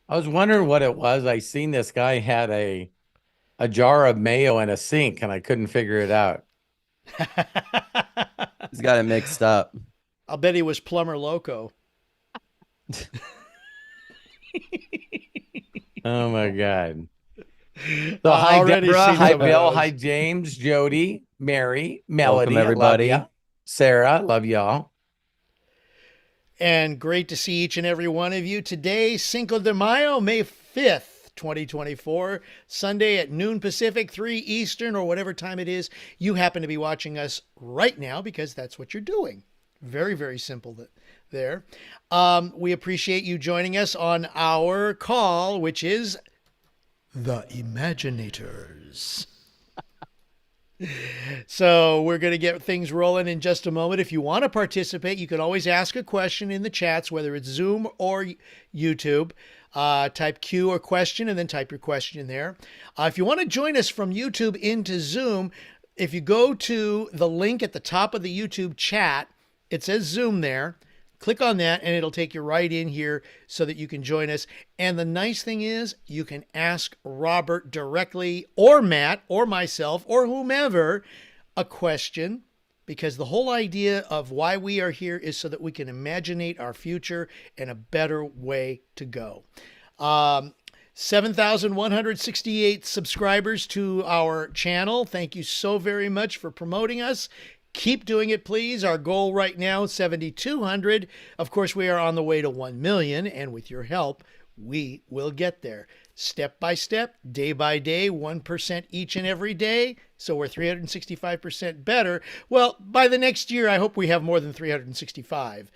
I was wondering what it was. I seen this guy had a jar of mayo in a sink and I couldn't figure it out. He's got it mixed up. I'll bet he was Plumber Loco. Oh my God. So hi Already Deborah, seen hi some of Bill, hi those. James, Jody, Mary, Welcome, Melody, I love you. everybody. Sarah, love y'all. And great to see each and every one of you. Today, Cinco de Mayo, May 5th, 2024, Sunday at noon Pacific, 3 Eastern, or whatever time it is you happen to be watching us right now, because that's what you're doing. Very, very simple there. We appreciate you joining us on our call, which is the Imaginators. So we're going to get things rolling in just a moment. If you want to participate, you can always ask a question in the chats, whether it's Zoom or YouTube. Type Q or question and then type your question in there. If you want to join us from YouTube into Zoom, if you go to the link at the top of the YouTube chat, it says Zoom there. Click on that and it'll take you right in here so that you can join us. And the nice thing is you can ask Robert directly, or Matt or myself or whomever, a question, because the whole idea of why we are here is so that we can imaginate our future and a better way to go. 7,168 subscribers to our channel. Thank you so very much for promoting us. Keep doing it, please. Our goal right now is 7,200. Of course, we are on the way to 1 million, and with your help, we will get there. Step by step, day by day, 1% each and every day. So we're 365% better. Well, by the next year, I hope we have more than 365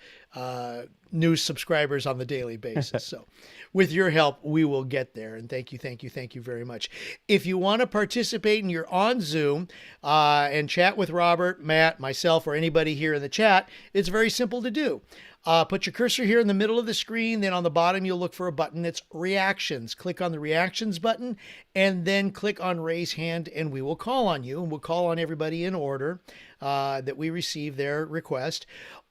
new subscribers on the daily basis. So with your help, we will get there. And thank you, thank you, thank you very much. If you want to participate and you're on Zoom and chat with Robert, Matt, myself, or anybody here in the chat, it's very simple to do. Put your cursor here in the middle of the screen. Then on the bottom, you'll look for a button that's reactions. Click on the reactions button and then click on raise hand, and we will call on you. And we'll call on everybody in order that we receive their request.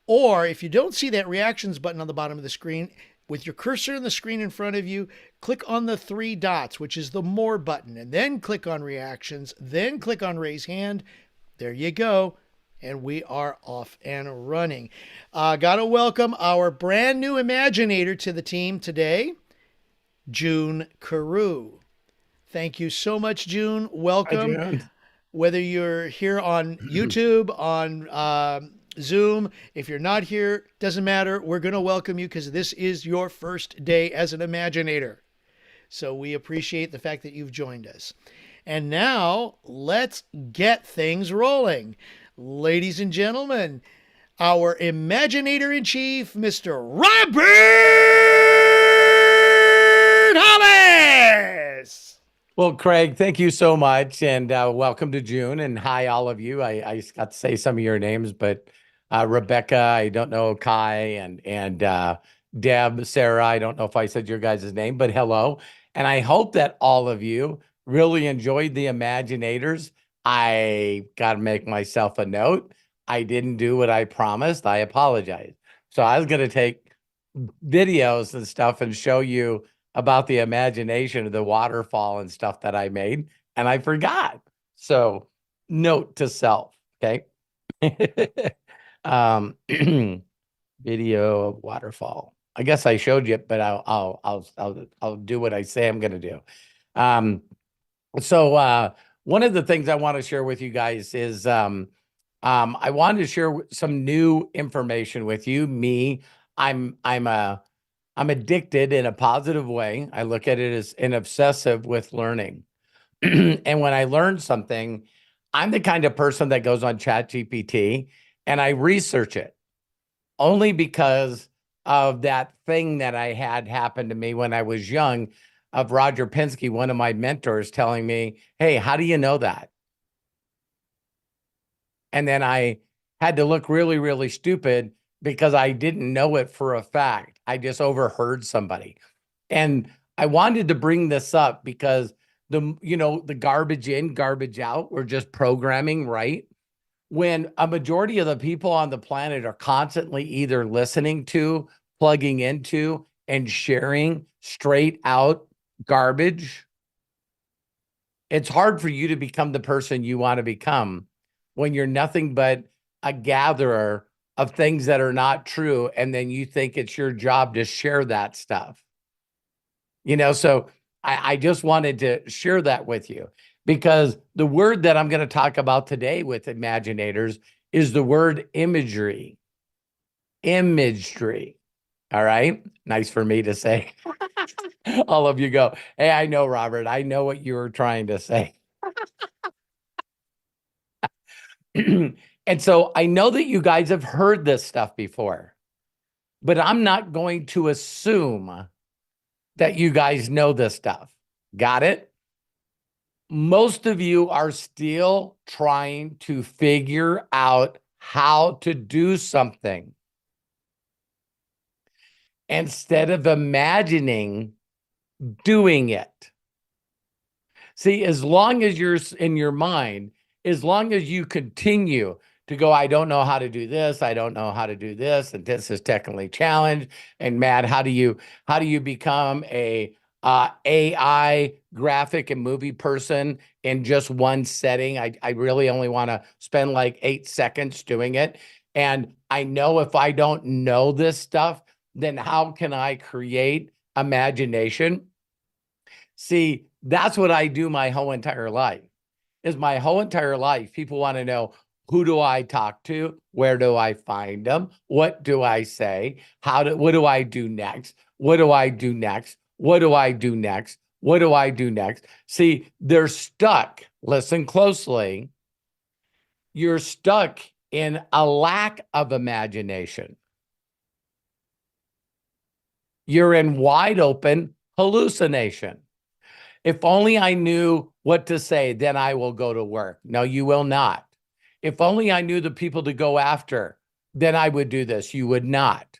Or if you don't see that reactions button on the bottom of the screen, with your cursor on the screen in front of you, click on the 3 dots, which is the more button, and then click on reactions, then click on raise hand. There you go. And we are off and running. Gotta welcome our brand new Imaginator to the team today, June Carew. Thank you so much, June. Hi Welcome. June. Whether you're here on YouTube, on Zoom, if you're not here, doesn't matter. We're going to welcome you because this is your first day as an Imaginator. So we appreciate the fact that you've joined us. And now let's get things rolling. Ladies and gentlemen, our Imaginator in Chief, Mr. Robert Hollis. Well, Craig, thank you so much, and welcome to June, and hi, all of you. I just got to say some of your names, but Rebecca, I don't know, Kai, and Deb, Sarah, I don't know if I said your guys' name, but hello. And I hope that all of you really enjoyed the Imaginators. I got to make myself a note. I didn't do what I promised. I apologize. So I was going to take videos and stuff and show you about the imagination of the waterfall and stuff that I made, and I forgot. So note to self, okay? um video of waterfall. I guess I showed you, but I'll do what I say I'm going to do. Um so one of the things I want to share with you guys is I wanted to share some new information with you. I'm addicted in a positive way. I look at it as an obsessive with learning. And when I learn something, I'm the kind of person that goes on ChatGPT and I research it only because of that thing that I had happen to me when I was young, of Roger Penske, one of my mentors, telling me, "Hey, how do you know that?" And then I had to look really, really stupid because I didn't know it for a fact. I just overheard somebody. And I wanted to bring this up because the garbage in, garbage out, we're just programming, right? When a majority of the people on the planet are constantly either listening to, plugging into, and sharing straight out garbage, it's hard for you to become the person you want to become when you're nothing but a gatherer of things that are not true. And then you think it's your job to share that stuff. So I just wanted to share that with you, because the word that I'm going to talk about today with Imaginators is the word imagery. Imagery. All right. Nice for me to say. All of you go, hey, I know, Robert. I know what you were trying to say. And so I know that you guys have heard this stuff before, but I'm not going to assume that you guys know this stuff. Got it? Most of you are still trying to figure out how to do something instead of imagining doing it. See, as long as you're in your mind, as long as you continue to go, I don't know how to do this, I don't know how to do this, and this is technically challenged. And Matt, how do you become a AI graphic and movie person in just one setting? I really only want to spend like 8 seconds doing it. And I know if I don't know this stuff, then how can I create imagination? See, that's what I do my whole entire life. My whole entire life, people want to know, who do I talk to? Where do I find them? What do I say? What do I do next? What do I do next? What do I do next? What do I do next? See, they're stuck. Listen closely. You're stuck in a lack of imagination. You're in wide open hallucination. If only I knew what to say, then I will go to work. No, you will not. If only I knew the people to go after, then I would do this. You would not.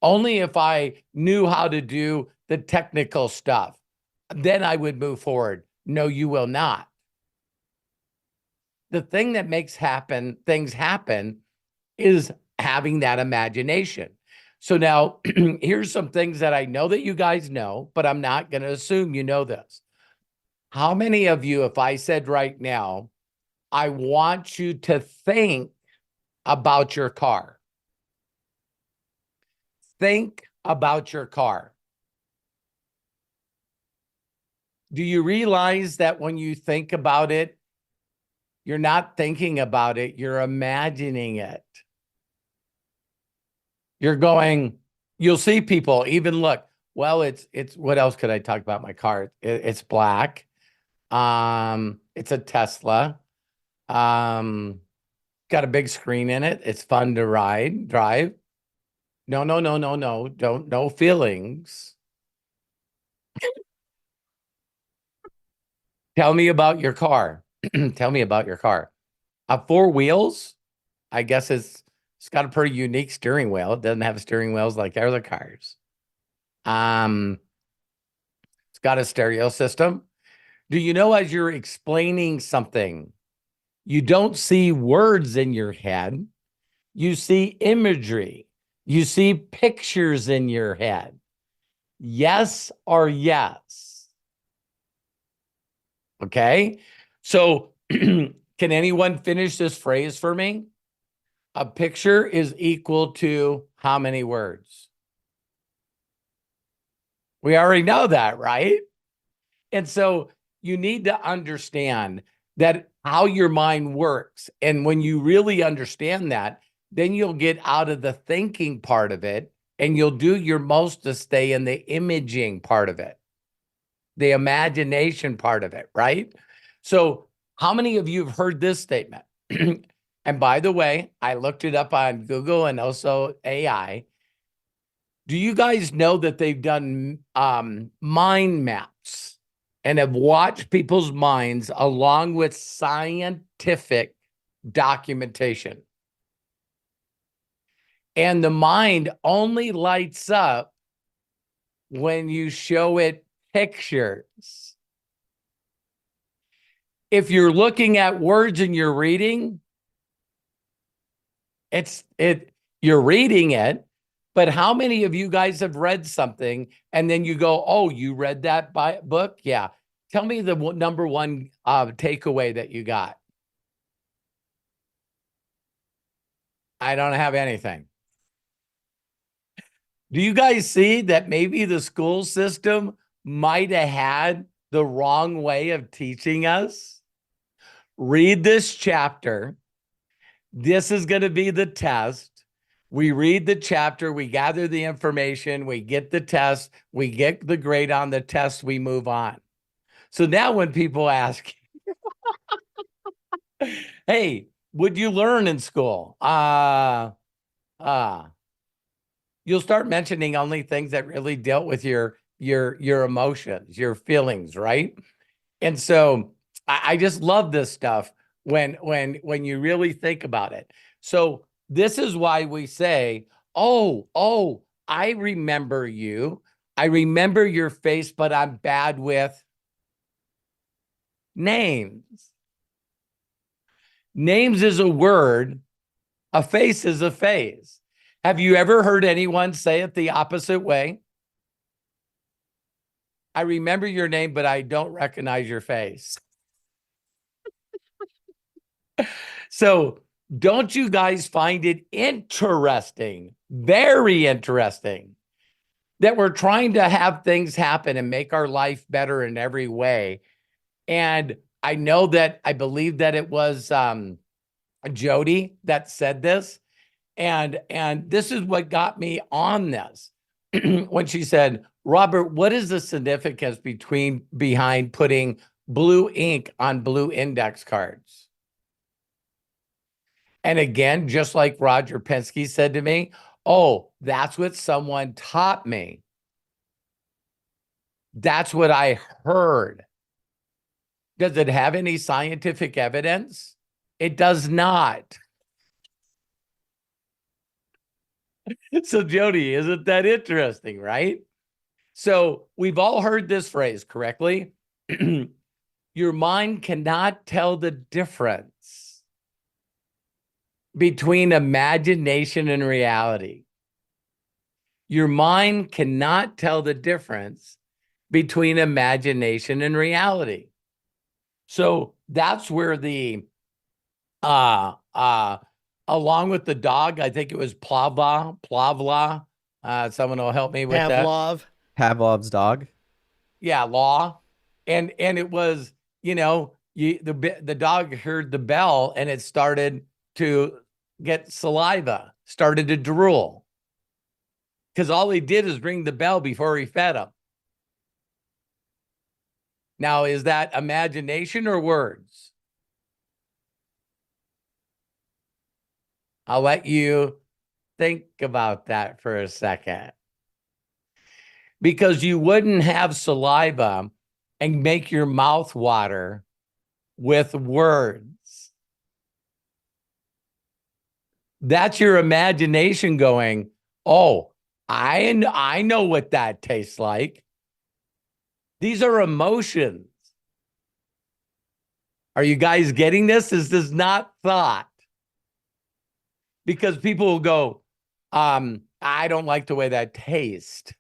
Only if I knew how to do the technical stuff, then I would move forward. No, you will not. The thing that makes things happen is having that imagination. So now here's some things that I know that you guys know, but I'm not going to assume you know this. How many of you, if I said right now, I want you to think about your car. Think about your car. Do you realize that when you think about it, you're not thinking about it, you're imagining it. You're going, you'll see people even look, well, it's what else could I talk about my car? It's black. It's a Tesla. Got a big screen in it. It's fun to drive. No. Don't, no feelings. Tell me about your car. Tell me about your car. 4 wheels. I guess it's got a pretty unique steering wheel. It doesn't have steering wheels like other cars. It's got a stereo system. Do you know, as you're explaining something, you don't see words in your head. You see imagery. You see pictures in your head. Yes or yes? Okay. So can anyone finish this phrase for me? A picture is equal to how many words? We already know that, right? And so you need to understand that how your mind works. And when you really understand that, then you'll get out of the thinking part of it and you'll do your most to stay in the imaging part of it, the imagination part of it, right? So how many of you have heard this statement? And by the way, I looked it up on Google and also AI. Do you guys know that they've done mind maps and have watched people's minds along with scientific documentation? And the mind only lights up when you show it pictures. If you're looking at words and you're reading, you're reading it, But how many of you guys have read something and then you go, oh, you read that book? Yeah. Tell me the number one takeaway that you got. I don't have anything. Do you guys see that maybe the school system might have had the wrong way of teaching us? Read this chapter. This is going to be the test. We read the chapter, we gather the information, we get the test, we get the grade on the test, we move on. So now when people ask, hey, what'd you learn in school? You'll start mentioning only things that really dealt with your emotions, your feelings, right? And so I just love this stuff when you really think about it. So this is why we say, oh, I remember you. I remember your face, but I'm bad with names. Names is a word. A face is a phase. Have you ever heard anyone say it the opposite way? I remember your name, but I don't recognize your face. So don't you guys find it interesting, very interesting, that we're trying to have things happen and make our life better in every way? And I know that I believe that it was Jody that said this. And this is what got me on this when she said, Robert, what is the significance behind putting blue ink on blue index cards? And again, just like Roger Penske said to me, oh, that's what someone taught me. That's what I heard. Does it have any scientific evidence? It does not. So, Jody, isn't that interesting, right? So we've all heard this phrase correctly. Your mind cannot tell the difference between imagination and reality. Your mind cannot tell the difference between imagination and reality. So that's where the along with the dog, I think it was Plavla. Someone will help me with Pavlov. Pavlov's dog. Yeah, law. And it was, the dog heard the bell and it started to get saliva, started to drool. Because all he did is ring the bell before he fed him. Now, is that imagination or words? I'll let you think about that for a second. Because you wouldn't have saliva and make your mouth water with words. That's your imagination going, oh, I know what that tastes like. These are emotions. Are you guys getting this? This is not thought. Because people will go, I don't like the way that tastes.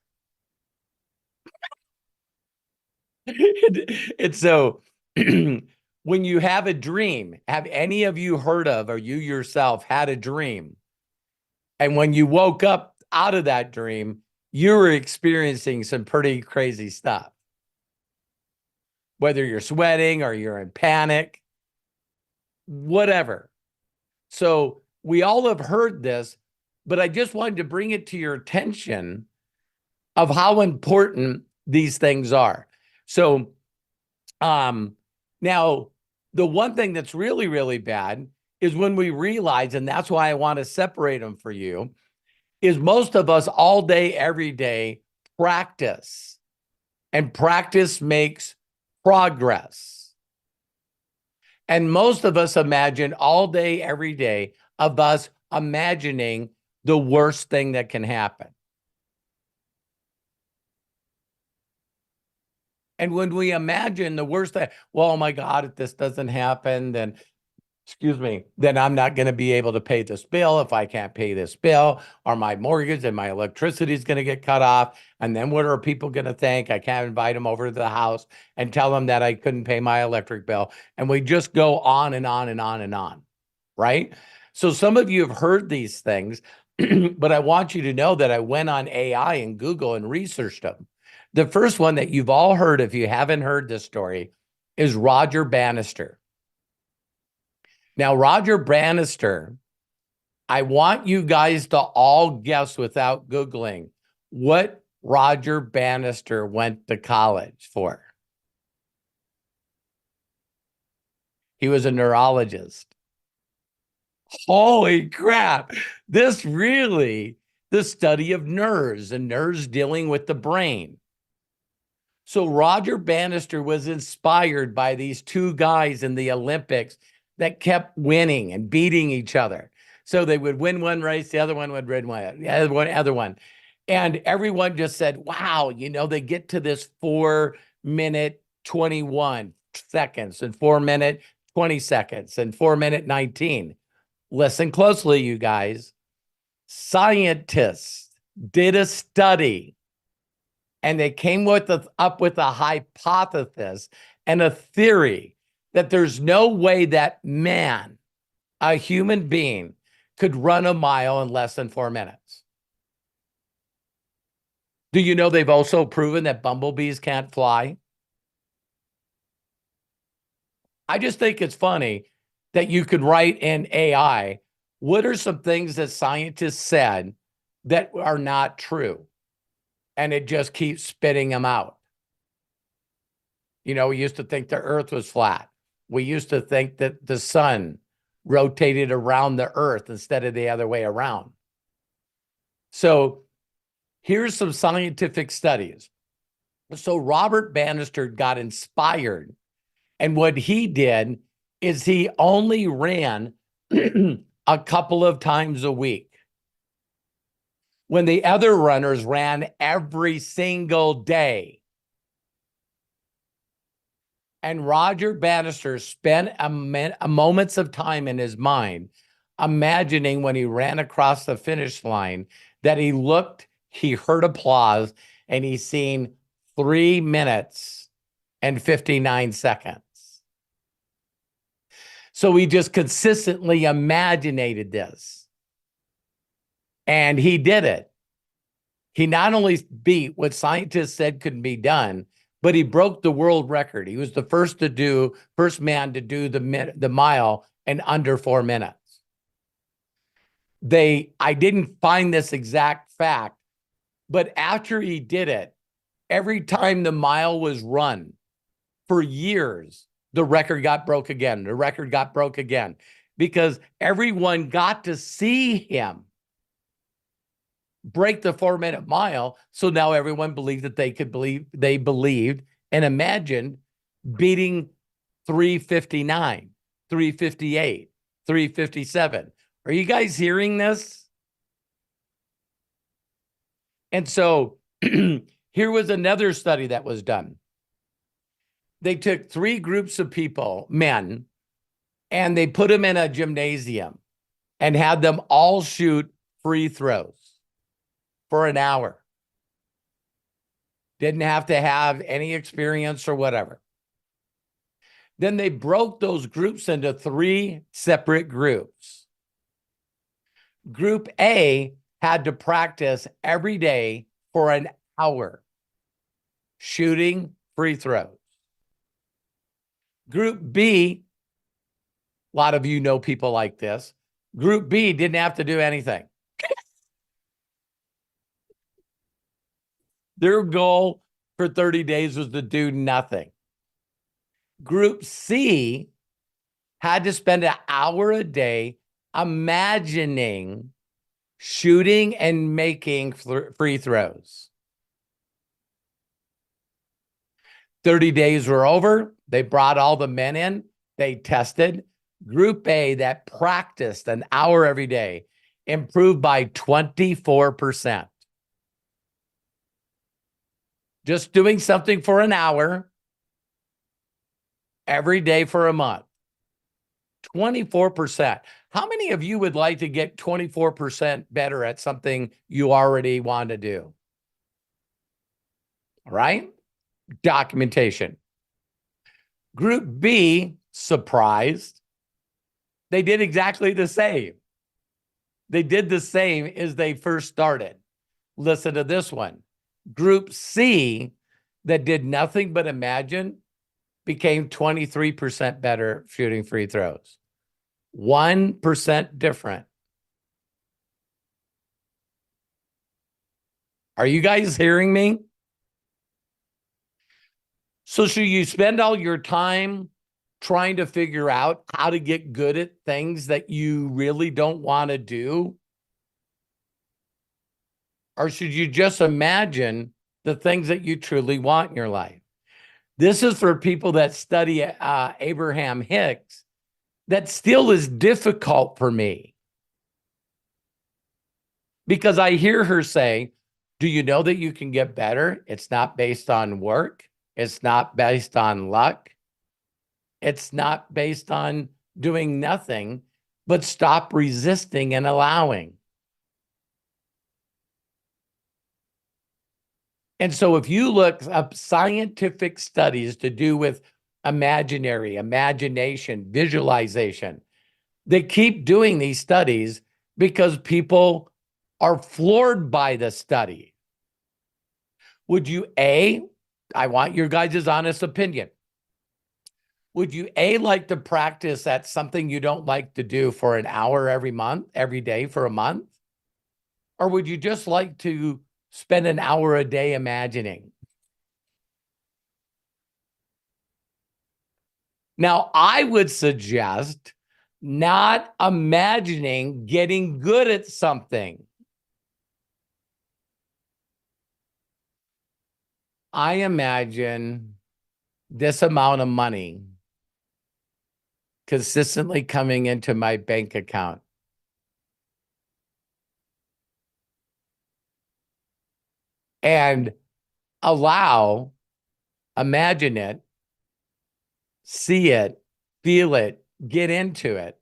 It's so when you have a dream, have any of you heard of, or you yourself had a dream? And when you woke up out of that dream, you were experiencing some pretty crazy stuff. Whether you're sweating or you're in panic, whatever. So we all have heard this, but I just wanted to bring it to your attention of how important these things are. So now the one thing that's really, really bad is when we realize, and that's why I want to separate them for you, is most of us all day, every day practice, and practice makes progress. And most of us imagine all day, every day of us imagining the worst thing that can happen. And when we imagine the worst thing, well, oh my God, if this doesn't happen, then excuse me, then I'm not going to be able to pay this bill. If I can't pay this bill, or my mortgage and my electricity is going to get cut off. And then what are people going to think? I can't invite them over to the house and tell them that I couldn't pay my electric bill. And we just go on and on and on and on, right? So some of you have heard these things, but I want you to know that I went on AI and Google and researched them. The first one that you've all heard, if you haven't heard this story, is Roger Bannister. Now, Roger Bannister, I want you guys to all guess without Googling what Roger Bannister went to college for. He was a neurologist. Holy crap. This really, the study of nerves and nerves dealing with the brain. So Roger Bannister was inspired by these two guys in the Olympics that kept winning and beating each other. So they would win one race, the other one would win one, the other one. And everyone just said, wow, you know, they get to this 4-minute 21 seconds and 4-minute 20 seconds and 4-minute 19. Listen closely, you guys. Scientists did a study and they came up with a hypothesis and a theory that there's no way that man, a human being, could run a mile in less than 4 minutes. Do you know they've also proven that bumblebees can't fly? I just think it's funny that you could write in AI, what are some things that scientists said that are not true? And it just keeps spitting them out. You know, we used to think the earth was flat. We used to think that the sun rotated around the earth instead of the other way around. So here's some scientific studies. So Robert Bannister got inspired. And what he did is he only ran a couple of times a week, when the other runners ran every single day. And Roger Bannister spent a moments of time in his mind imagining when he ran across the finish line that he looked, he heard applause, and he seen 3 minutes and 59 seconds. So he just consistently imaginated this. And he did it. He not only beat what scientists said couldn't be done, but he broke the world record. He was the first man to do the mile in under 4 minutes. I didn't find this exact fact, but after he did it, every time the mile was run for years, the record got broke again. The record got broke again because everyone got to see him break the 4-minute mile. So now everyone believed that they believed and imagined beating 3:59, 3:58, 3:57. Are you guys hearing this? And so here was another study that was done. They took 3 groups of people, men, and they put them in a gymnasium and had them all shoot free throws for an hour. Didn't have to have any experience or whatever. Then they broke those groups into 3 separate groups. Group A had to practice every day for an hour shooting free throws. Group B, a lot of you know people like this. Group B didn't have to do anything. Their goal for 30 days was to do nothing. Group C had to spend an hour a day imagining shooting and making free throws. 30 days were over. They brought all the men in. They tested. Group A that practiced an hour every day improved by 24%. Just doing something for an hour every day for a month. 24%. How many of you would like to get 24% better at something you already want to do? All right. Documentation. Group B, surprised. They did exactly the same. They did the same as they first started. Listen to this one. Group C, that did nothing but imagine, became 23% better shooting free throws. 1% different. Are you guys hearing me? So should you spend all your time trying to figure out how to get good at things that you really don't want to do? Or should you just imagine the things that you truly want in your life? This is for people that study Abraham Hicks. That still is difficult for me. Because I hear her say, do you know that you can get better? It's not based on work. It's not based on luck. It's not based on doing nothing, but stop resisting and allowing. And so if you look up scientific studies to do with imagination, visualization, they keep doing these studies because people are floored by the study. Would you, I want your guys' honest opinion. Would you, like to practice at something you don't like to do for an hour every day for a month? Or would you just like to spend an hour a day imagining? Now, I would suggest not imagining getting good at something. I imagine this amount of money consistently coming into my bank account. And imagine it, see it, feel it, get into it,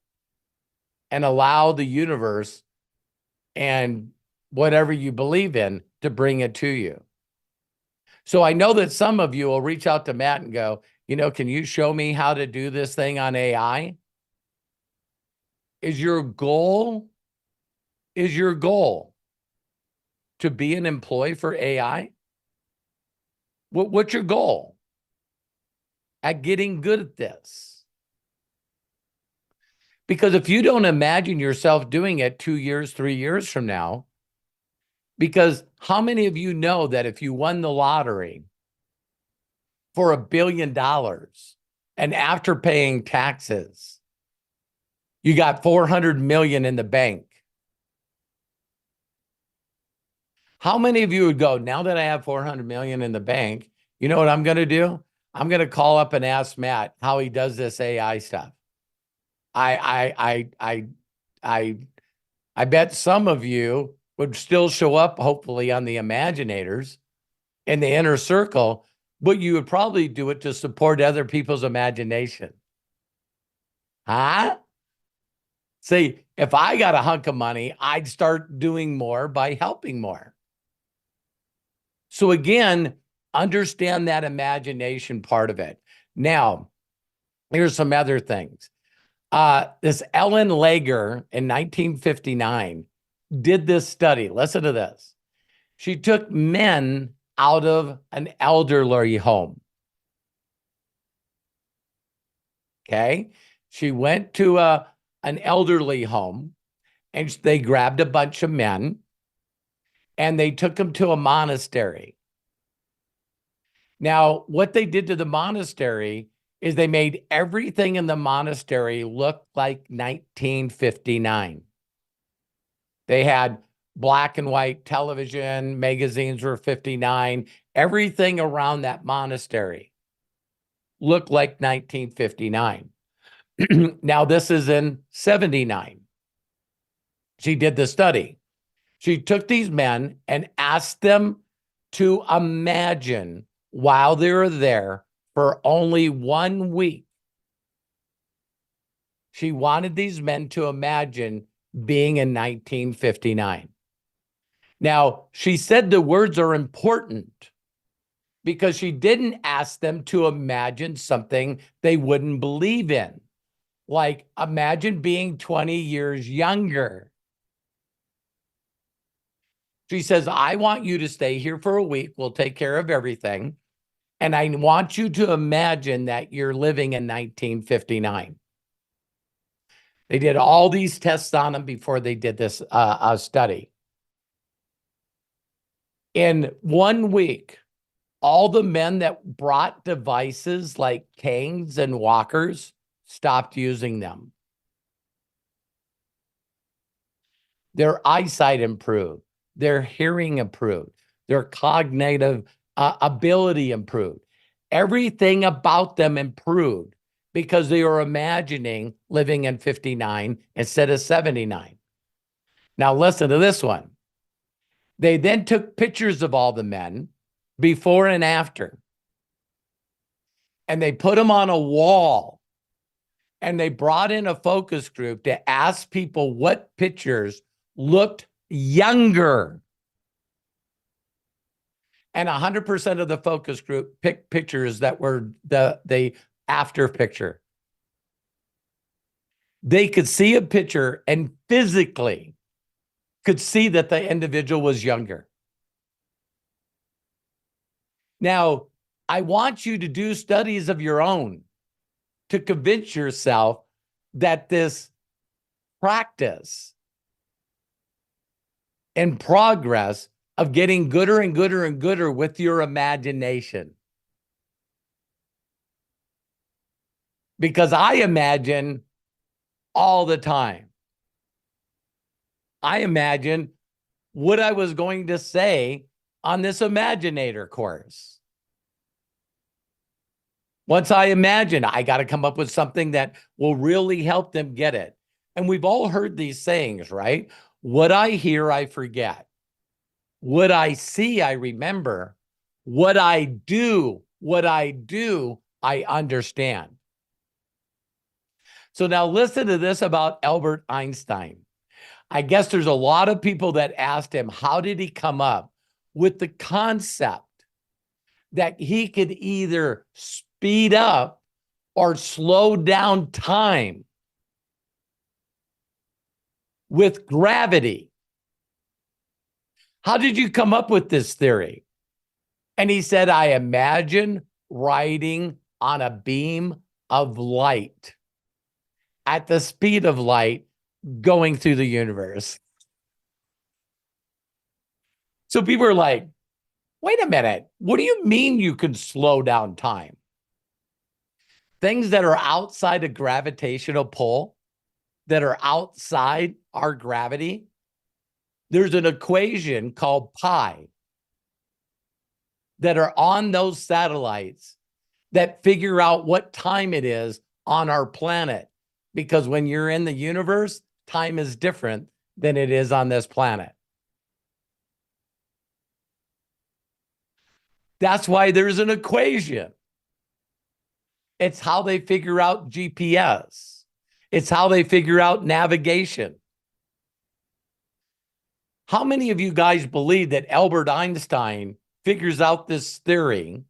and allow the universe and whatever you believe in to bring it to you. So I know that some of you will reach out to Matt and go, can you show me how to do this thing on AI? Is your goal to be an employee for AI? What's your goal at getting good at this? Because if you don't imagine yourself doing it 2 years, 3 years from now, because how many of you know that if you won the lottery for $1 billion and after paying taxes, you got 400 million in the bank? How many of you would go, now that I have 400 million in the bank, you know what I'm going to do? I'm going to call up and ask Matt how he does this AI stuff. I bet some of you would still show up, hopefully, on the Imaginators in the inner circle, but you would probably do it to support other people's imagination. Huh? See, if I got a hunk of money, I'd start doing more by helping more. So again, understand that imagination part of it. Now, here's some other things. This Ellen Lager in 1959 did this study. Listen to this. She took men out of an elderly home. Okay. She went to an elderly home and they grabbed a bunch of men and they took them to a monastery. Now, what they did to the monastery is they made everything in the monastery look like 1959. They had black and white television, magazines were 59. Everything around that monastery looked like 1959. Now, this is in 79. She did the study. She took these men and asked them to imagine while they were there for only 1 week She wanted these men to imagine being in 1959. Now, she said the words are important because she didn't ask them to imagine something they wouldn't believe in. Like, imagine being 20 years younger. She says, I want you to stay here for a week. We'll take care of everything. And I want you to imagine that you're living in 1959. They did all these tests on them before they did this study. In 1 week, all the men that brought devices like canes and walkers stopped using them. Their eyesight improved, their hearing improved, their cognitive ability improved. Everything about them improved because they were imagining living in 59 instead of 79. Now, listen to this one. They then took pictures of all the men before and after, and they put them on a wall, and they brought in a focus group to ask people what pictures looked younger. And 100% of the focus group picked pictures that were the after picture. They could see a picture and physically could see that the individual was younger. Now, I want you to do studies of your own to convince yourself that this practice and progress of getting gooder and gooder and gooder with your imagination. Because I imagine all the time. I imagine what I was going to say on this Imaginator course. Once I imagine, I got to come up with something that will really help them get it. And we've all heard these sayings, right? What I hear, I forget. What I see, I remember. What I do, I understand. So now listen to this about Albert Einstein. I guess there's a lot of people that asked him, how did he come up with the concept that he could either speed up or slow down time with gravity? How did you come up with this theory? And he said, I imagine riding on a beam of light at the speed of light going through the universe. So people are like, wait a minute, what do you mean you can slow down time? Things that are outside of gravitational pull, that are outside our gravity, there's an equation called pi that are on those satellites that figure out what time it is on our planet. Because when you're in the universe, time is different than it is on this planet. That's why there's an equation. It's how they figure out GPS. It's how they figure out navigation. How many of you guys believe that Albert Einstein figures out this theory?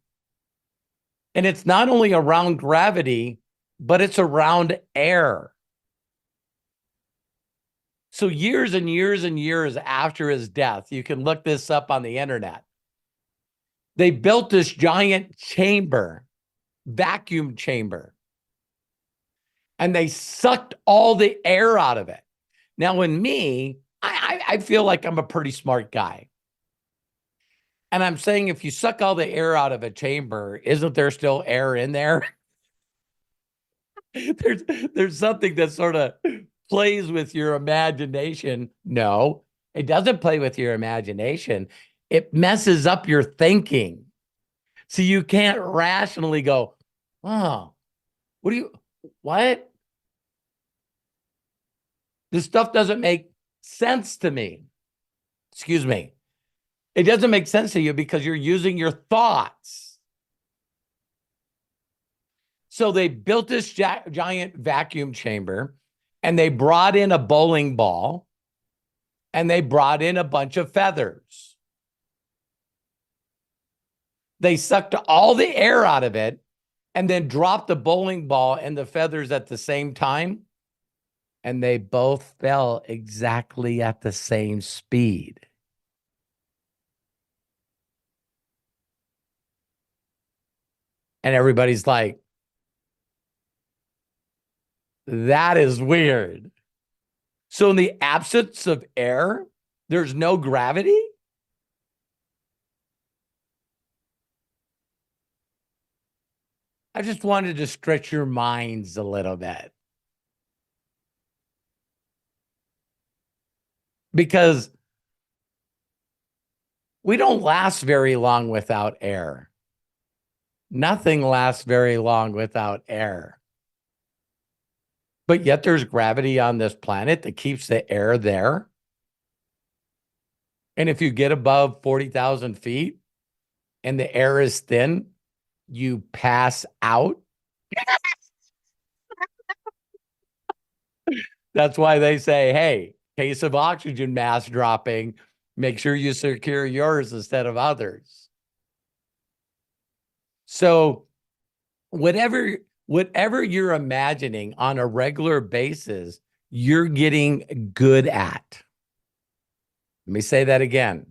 And it's not only around gravity, but it's around air. So years and years and years after his death, you can look this up on the internet. They built this giant chamber, vacuum chamber, and they sucked all the air out of it. Now, in me, I feel like I'm a pretty smart guy. And I'm saying, if you suck all the air out of a chamber, isn't there still air in there? there's something that sort of plays with your imagination. No, it doesn't play with your imagination. It messes up your thinking. So you can't rationally go, oh, what? This stuff doesn't make sense to me. Excuse me. It doesn't make sense to you because you're using your thoughts. So they built this giant vacuum chamber and they brought in a bowling ball and they brought in a bunch of feathers. They sucked all the air out of it and then dropped the bowling ball and the feathers at the same time. And they both fell exactly at the same speed. And everybody's like, that is weird. So, in the absence of air, there's no gravity. I just wanted to stretch your minds a little bit because we don't last very long without air. Nothing lasts very long without air. But yet there's gravity on this planet that keeps the air there. And if you get above 40,000 feet and the air is thin, you pass out. That's why they say, hey, case of oxygen mass dropping, make sure you secure yours instead of others. So whatever you're imagining on a regular basis, you're getting good at. Let me say that again.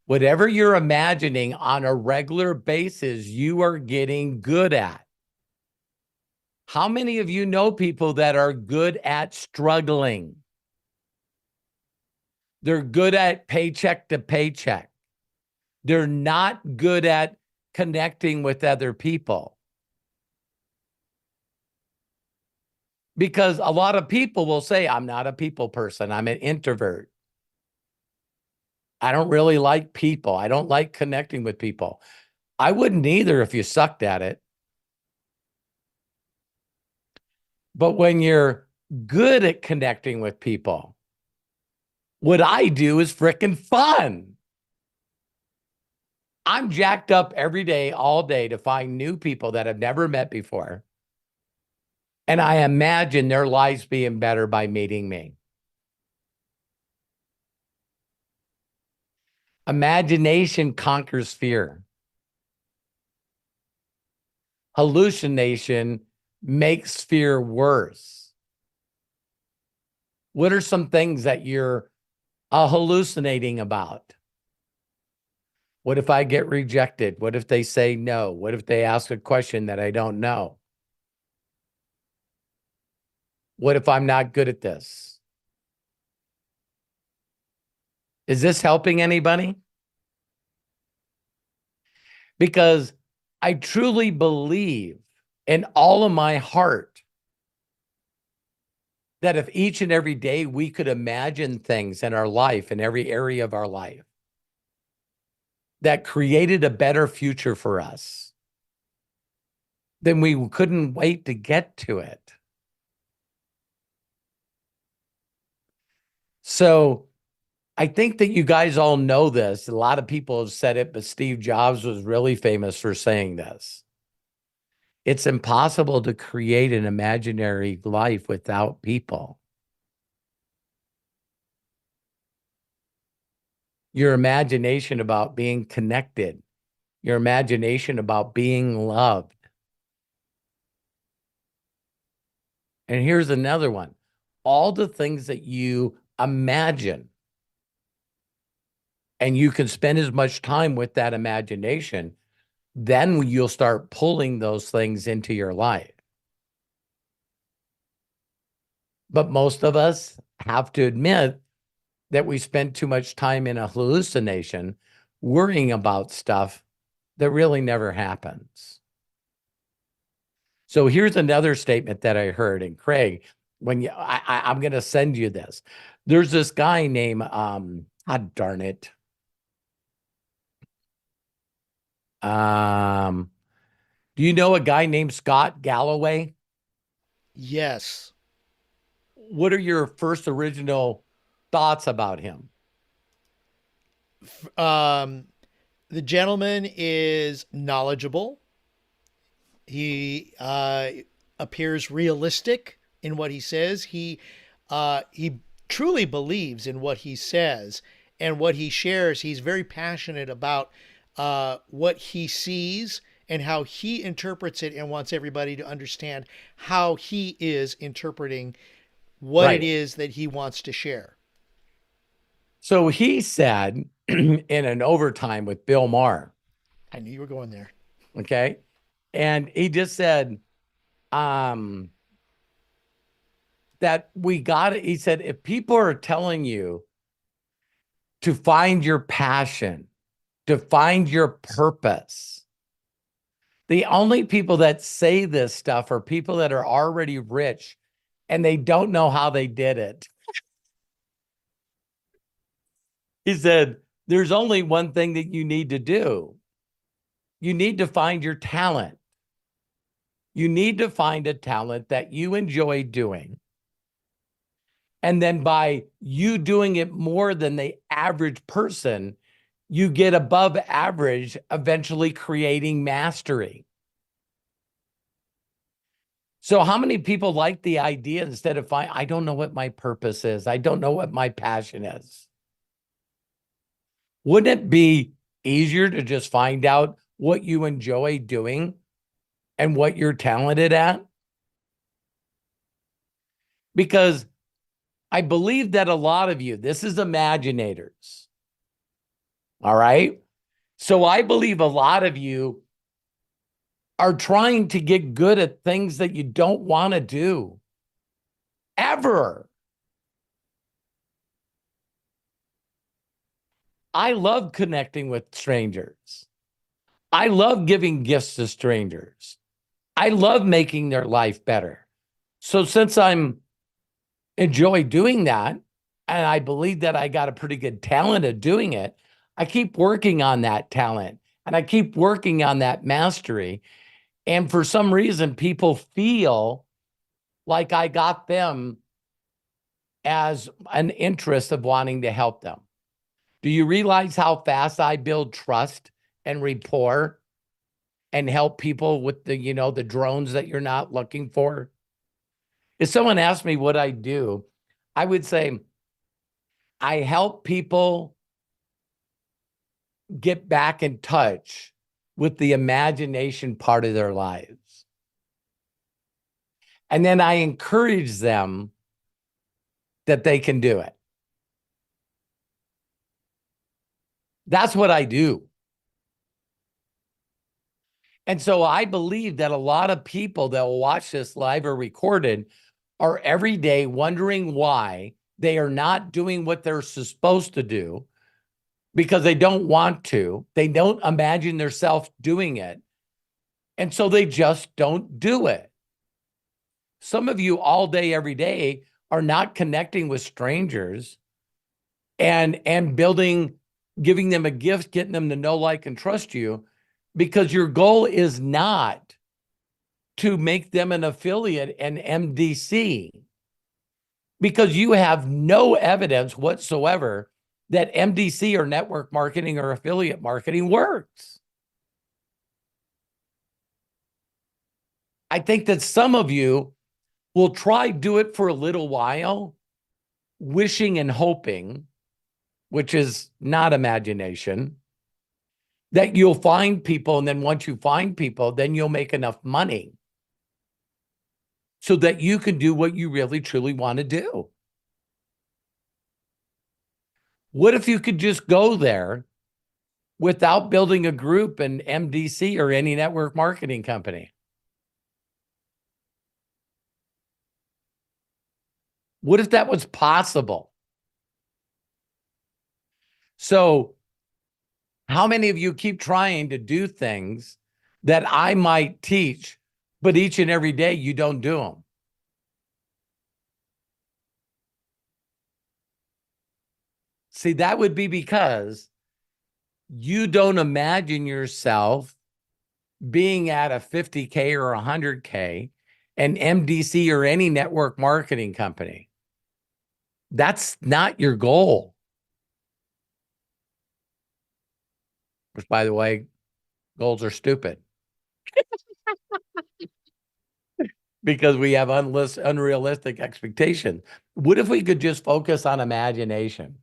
Whatever you're imagining on a regular basis, you are getting good at. How many of you know people that are good at struggling? They're good at paycheck to paycheck. They're not good at connecting with other people. Because a lot of people will say, I'm not a people person. I'm an introvert. I don't really like people. I don't like connecting with people. I wouldn't either if you sucked at it. But when you're good at connecting with people, what I do is freaking fun. I'm jacked up every day, all day to find new people that I've never met before. And I imagine their lives being better by meeting me. Imagination conquers fear. Hallucination makes fear worse. What are some things that you're hallucinating about? What if I get rejected? What if they say no? What if they ask a question that I don't know? What if I'm not good at this? Is this helping anybody? Because I truly believe in all of my heart that if each and every day we could imagine things in our life, in every area of our life, that created a better future for us, then we couldn't wait to get to it. So I think that you guys all know this. A lot of people have said it, but Steve Jobs was really famous for saying this. It's impossible to create an imaginary life without people. Your imagination about being connected, your imagination about being loved. And here's another one. All the things that you imagine, and you can spend as much time with that imagination, then you'll start pulling those things into your life. But most of us have to admit that we spend too much time in a hallucination worrying about stuff that really never happens. So here's another statement that I heard. And Craig, when I'm going to send you this. There's this guy named, darn it. Do you know a guy named Scott Galloway? Yes. What are your first original thoughts about him? Um, the gentleman is knowledgeable. He appears realistic in what he says. He truly believes in what he says and what he shares. He's very passionate about what he sees and how he interprets it, and wants everybody to understand how he is interpreting what it Right. is that he wants to share. So he said in an overtime with Bill Maher, I knew you were going there. okay? And he just said, um, that we got it. He said, if people are telling you to find your passion, to find your purpose, the only people that say this stuff are people that are already rich and they don't know how they did it. He said, there's only one thing that you need to do. You need to find your talent. You need to find a talent that you enjoy doing. And then by you doing it more than the average person, you get above average, eventually creating mastery. So how many people like the idea instead of I don't know what my purpose is. I don't know what my passion is. Wouldn't it be easier to just find out what you enjoy doing and what you're talented at? Because I believe that a lot of you, this is Imaginators. All right. So I believe a lot of you are trying to get good at things that you don't want to do ever. I love connecting with strangers. I love giving gifts to strangers. I love making their life better. So since I'm enjoy doing that, and I believe that I got a pretty good talent at doing it, I keep working on that talent and I keep working on that mastery. And for some reason, people feel like I got them as an interest of wanting to help them. Do you realize how fast I build trust and rapport and help people with the drones that you're not looking for? If someone asked me what I do, I would say I help people get back in touch with the imagination part of their lives. And then I encourage them that they can do it. That's what I do. And so I believe that a lot of people that will watch this live or recorded are every day wondering why they are not doing what they're supposed to do because they don't want to. They don't imagine themselves doing it. And so they just don't do it. Some of you all day, every day are not connecting with strangers and building, giving them a gift, getting them to know, like, and trust you, because your goal is not to make them an affiliate and MDC, because you have no evidence whatsoever that MDC or network marketing or affiliate marketing works. I think that some of you will try do it for a little while, wishing and hoping, which is not imagination, that you'll find people. And then once you find people, then you'll make enough money so that you can do what you really, truly want to do. What if you could just go there without building a group in MDC or any network marketing company? What if that was possible? So how many of you keep trying to do things that I might teach, but each and every day you don't do them? See, that would be because you don't imagine yourself being at a 50K or 100K, an MDC or any network marketing company. That's not your goal. Which, by the way, goals are stupid. because we have unrealistic expectations. What if we could just focus on imagination?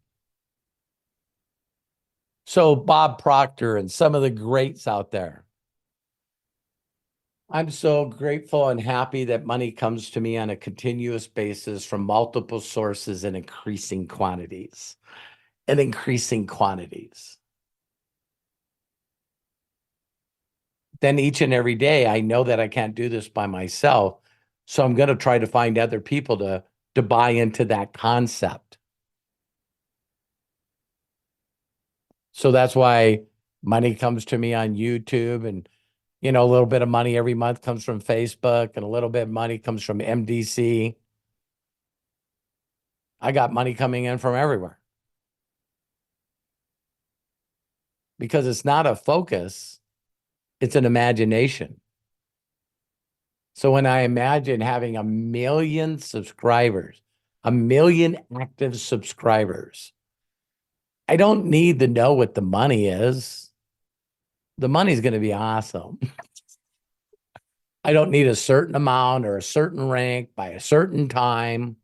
So Bob Proctor and some of the greats out there. I'm so grateful and happy that money comes to me on a continuous basis from multiple sources and increasing quantities and increasing quantities. Then each and every day, I know that I can't do this by myself. So I'm going to try to find other people to buy into that concept. So that's why money comes to me on YouTube, and a little bit of money every month comes from Facebook, and a little bit of money comes from MDC. I got money coming in from everywhere because it's not a focus, it's an imagination. So when I imagine having 1 million subscribers, 1 million active subscribers, I don't need to know what the money is. The money's going to be awesome. I don't need a certain amount or a certain rank by a certain time.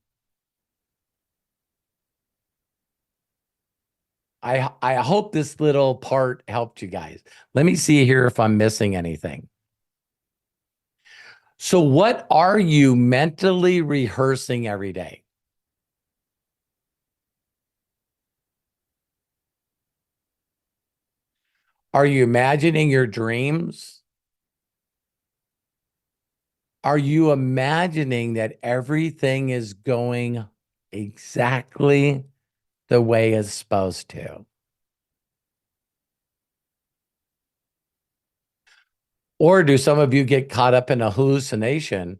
I hope this little part helped you guys. Let me see here if I'm missing anything. So what are you mentally rehearsing every day? Are you imagining your dreams? Are you imagining that everything is going exactly the way it's supposed to? Or do some of you get caught up in a hallucination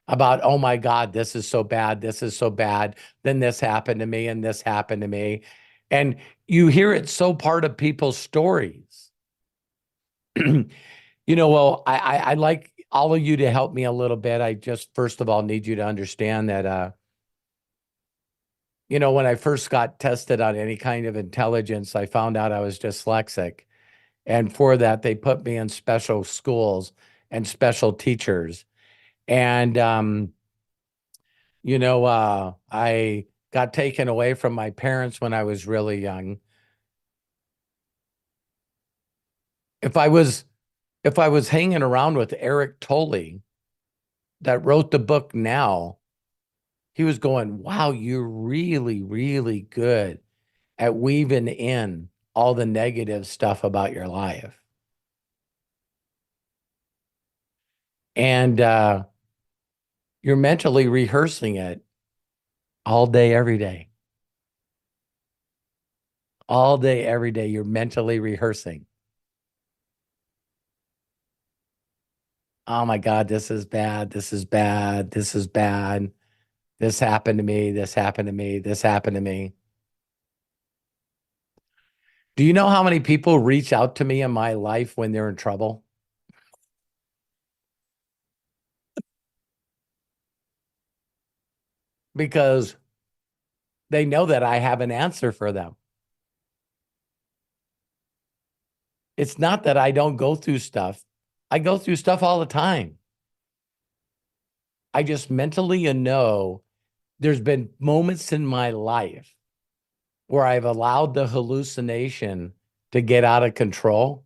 about, oh my God, this is so bad, this is so bad, then this happened to me and this happened to me. And you hear it so part of people's stories. Well, I'd like all of you to help me a little bit. I just, first of all, need you to understand that, when I first got tested on any kind of intelligence, I found out I was dyslexic. And for that, they put me in special schools and special teachers. And, I got taken away from my parents when I was really young. If I was hanging around with Eric Tolley that wrote the book Now, he was going, wow, you're really, really good at weaving in all the negative stuff about your life. And you're mentally rehearsing it all day, every day. All day, every day, you're mentally rehearsing. Oh my God, this is bad. This is bad. This is bad. This happened to me. This happened to me. This happened to me. Do you know how many people reach out to me in my life when they're in trouble? Because they know that I have an answer for them. It's not that I don't go through stuff. I go through stuff all the time. I just mentally know there's been moments in my life where I've allowed the hallucination to get out of control,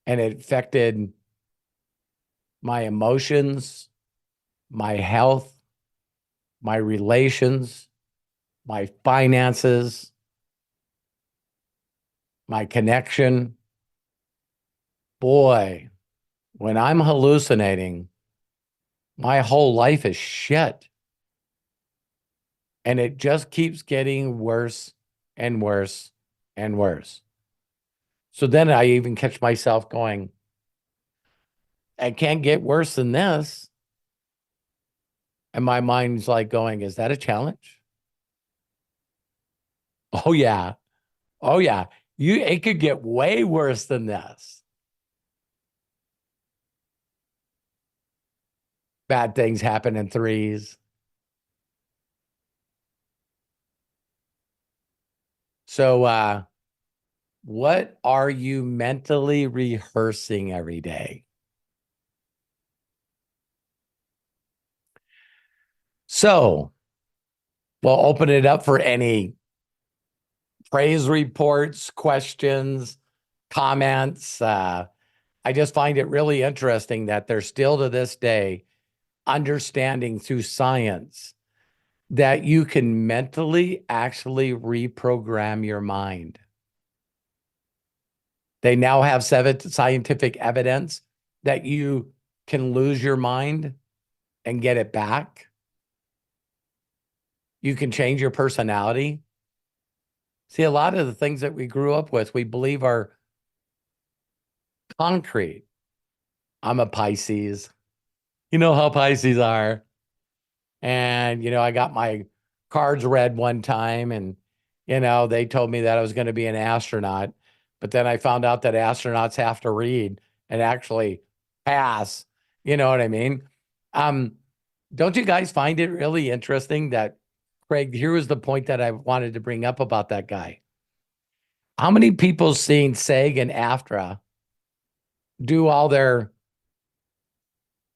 and it affected my emotions, my health, my relations, my finances, my connection. Boy, when I'm hallucinating, my whole life is shit. And it just keeps getting worse and worse and worse. So then I even catch myself going, I can't get worse than this. And my mind's like going, is that a challenge? Oh yeah. Oh yeah. It could get way worse than this. Bad things happen in threes. So what are you mentally rehearsing every day? So we'll open it up for any praise reports, questions, comments. I just find it really interesting that there's still to this day understanding through science that you can mentally actually reprogram your mind. They now have scientific evidence that you can lose your mind and get it back. You can change your personality. See, a lot of the things that we grew up with, we believe are concrete. I'm a Pisces. You know how Pisces are. And, I got my cards read one time and, they told me that I was going to be an astronaut. But then I found out that astronauts have to read and actually pass. You know what I mean? Um, don't you guys find it really interesting that, Craig, here was the point that I wanted to bring up about that guy. How many people seen SAG and AFTRA do all their,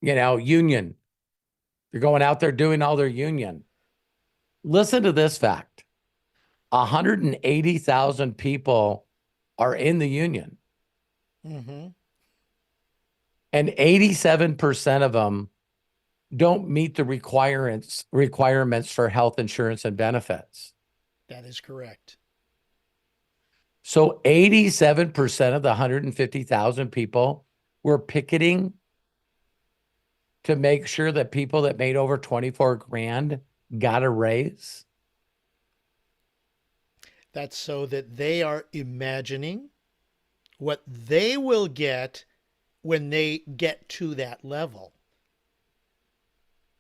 union? They're going out there doing all their union. Listen to this fact. 180,000 people are in the union. Mm-hmm. And 87% of them don't meet the requirements for health insurance and benefits. That is correct. So 87% of the 150,000 people were picketing to make sure that people that made over 24 grand got a raise. That's so that they are imagining what they will get when they get to that level.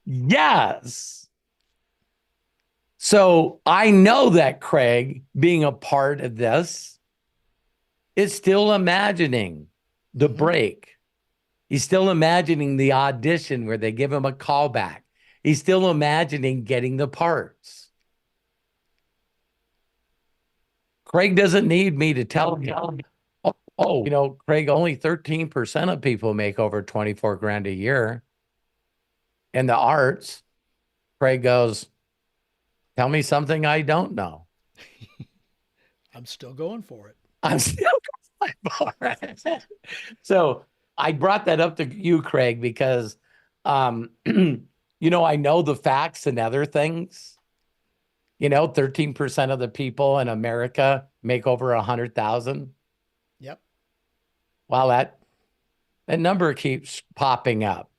Yes. So I know that Craig, being a part of this, is still imagining the break. He's still imagining the audition where they give him a callback. He's still imagining getting the parts. Craig doesn't need me to tell him, Craig, only 13% of people make over 24 grand a year in the arts. Craig goes, tell me something I don't know. I'm still going for it. I'm still going for it. So I brought that up to you, Craig, because, I know the facts and other things. 13% of the people in America make over 100,000. Yep. Wow, that number keeps popping up.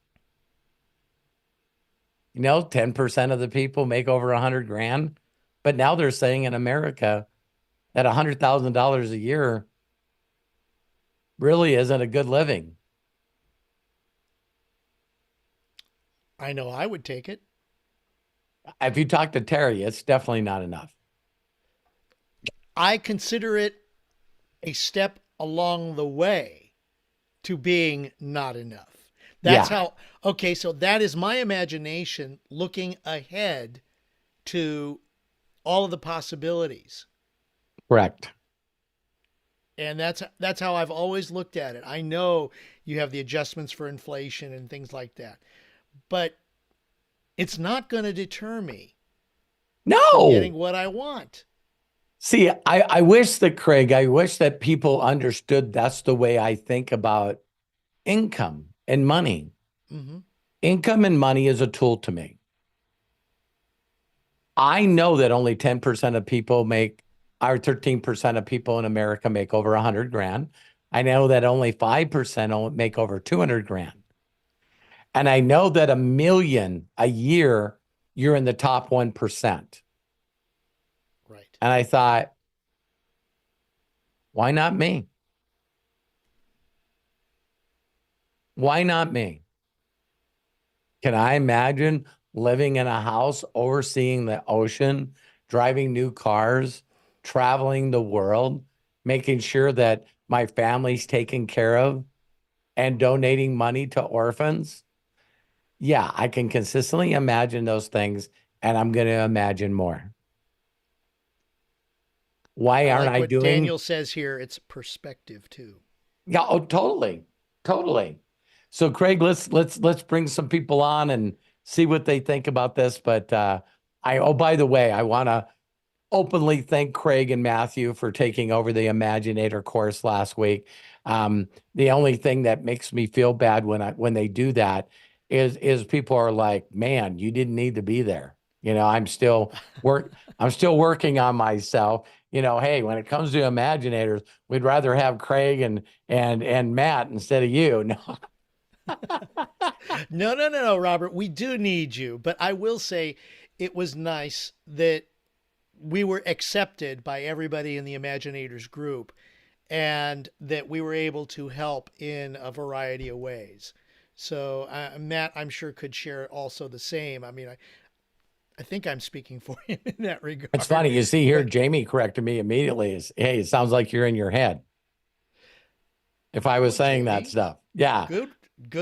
10% of the people make over 100 grand. But now they're saying in America that $100,000 a year really isn't a good living. I know I would take it. If you talk to Terry, it's definitely not enough. I consider it a step along the way to being not enough. That's how, okay, so that is my imagination looking ahead to all of the possibilities. Correct. And that's how I've always looked at it. I know you have the adjustments for inflation and things like that, but it's not going to deter me from getting what I want. See, I wish that, Craig, I wish that people understood that's the way I think about income and money. Mm-hmm. Income and money is a tool to me. I know that only 10% of people make, or 13% of people in America make over 100 grand. I know that only 5% make over 200 grand. And I know that 1 million a year, you're in the top 1%. Right. And I thought, why not me? Why not me? Can I imagine living in a house, overseeing the ocean, driving new cars, traveling the world, making sure that my family's taken care of, and donating money to orphans? Yeah, I can consistently imagine those things, and I'm going to imagine more. Why aren't I what doing? Daniel says here, it's perspective too. Yeah, oh, totally. Totally. So Craig, let's bring some people on and see what they think about this. But oh, by the way, I want to openly thank Craig and Matthew for taking over the Imaginator course last week. The only thing that makes me feel bad when they do that is people are like, man, you didn't need to be there. I'm still working on myself. Hey, when it comes to Imaginators, we'd rather have Craig and Matt instead of you. No. No, Robert. We do need you, but I will say it was nice that we were accepted by everybody in the Imaginators group and that we were able to help in a variety of ways. So Matt, I'm sure could share also the same. I mean, I think I'm speaking for him in that regard. It's funny. You see here, But Jamie corrected me immediately. Hey, it sounds like you're in your head. If I was saying that Jamie, stuff. Yeah. good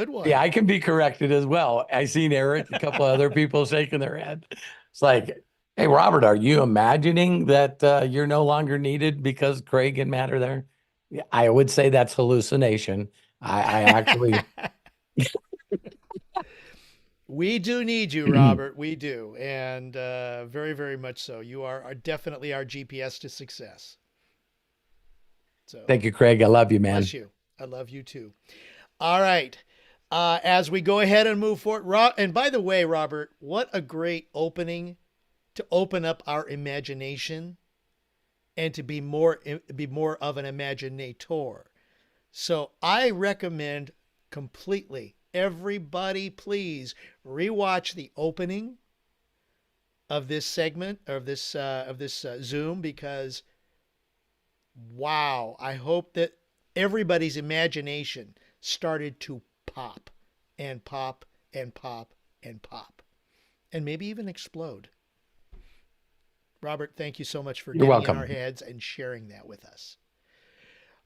Yeah, one. I can be corrected as well. I seen Eric, a couple other people shaking their head. It's like, hey, Robert, are you imagining that you're no longer needed because Craig and Matt are there? Yeah, I would say that's hallucination. I actually, We do need you, Robert. We do, and very, very much so. You are definitely our GPS to success. So thank you, Craig. I love you, man. bless you. I love you too. All right. As we go ahead and move forward, and by the way, Robert, what a great opening to open up our imagination and to be more of an imaginator. So I recommend completely everybody please rewatch the opening of this segment of this Zoom because wow, I hope that everybody's imagination started to pop and pop and pop and pop and maybe even explode. Robert, thank you so much for You're getting in our welcome. heads and sharing that with us.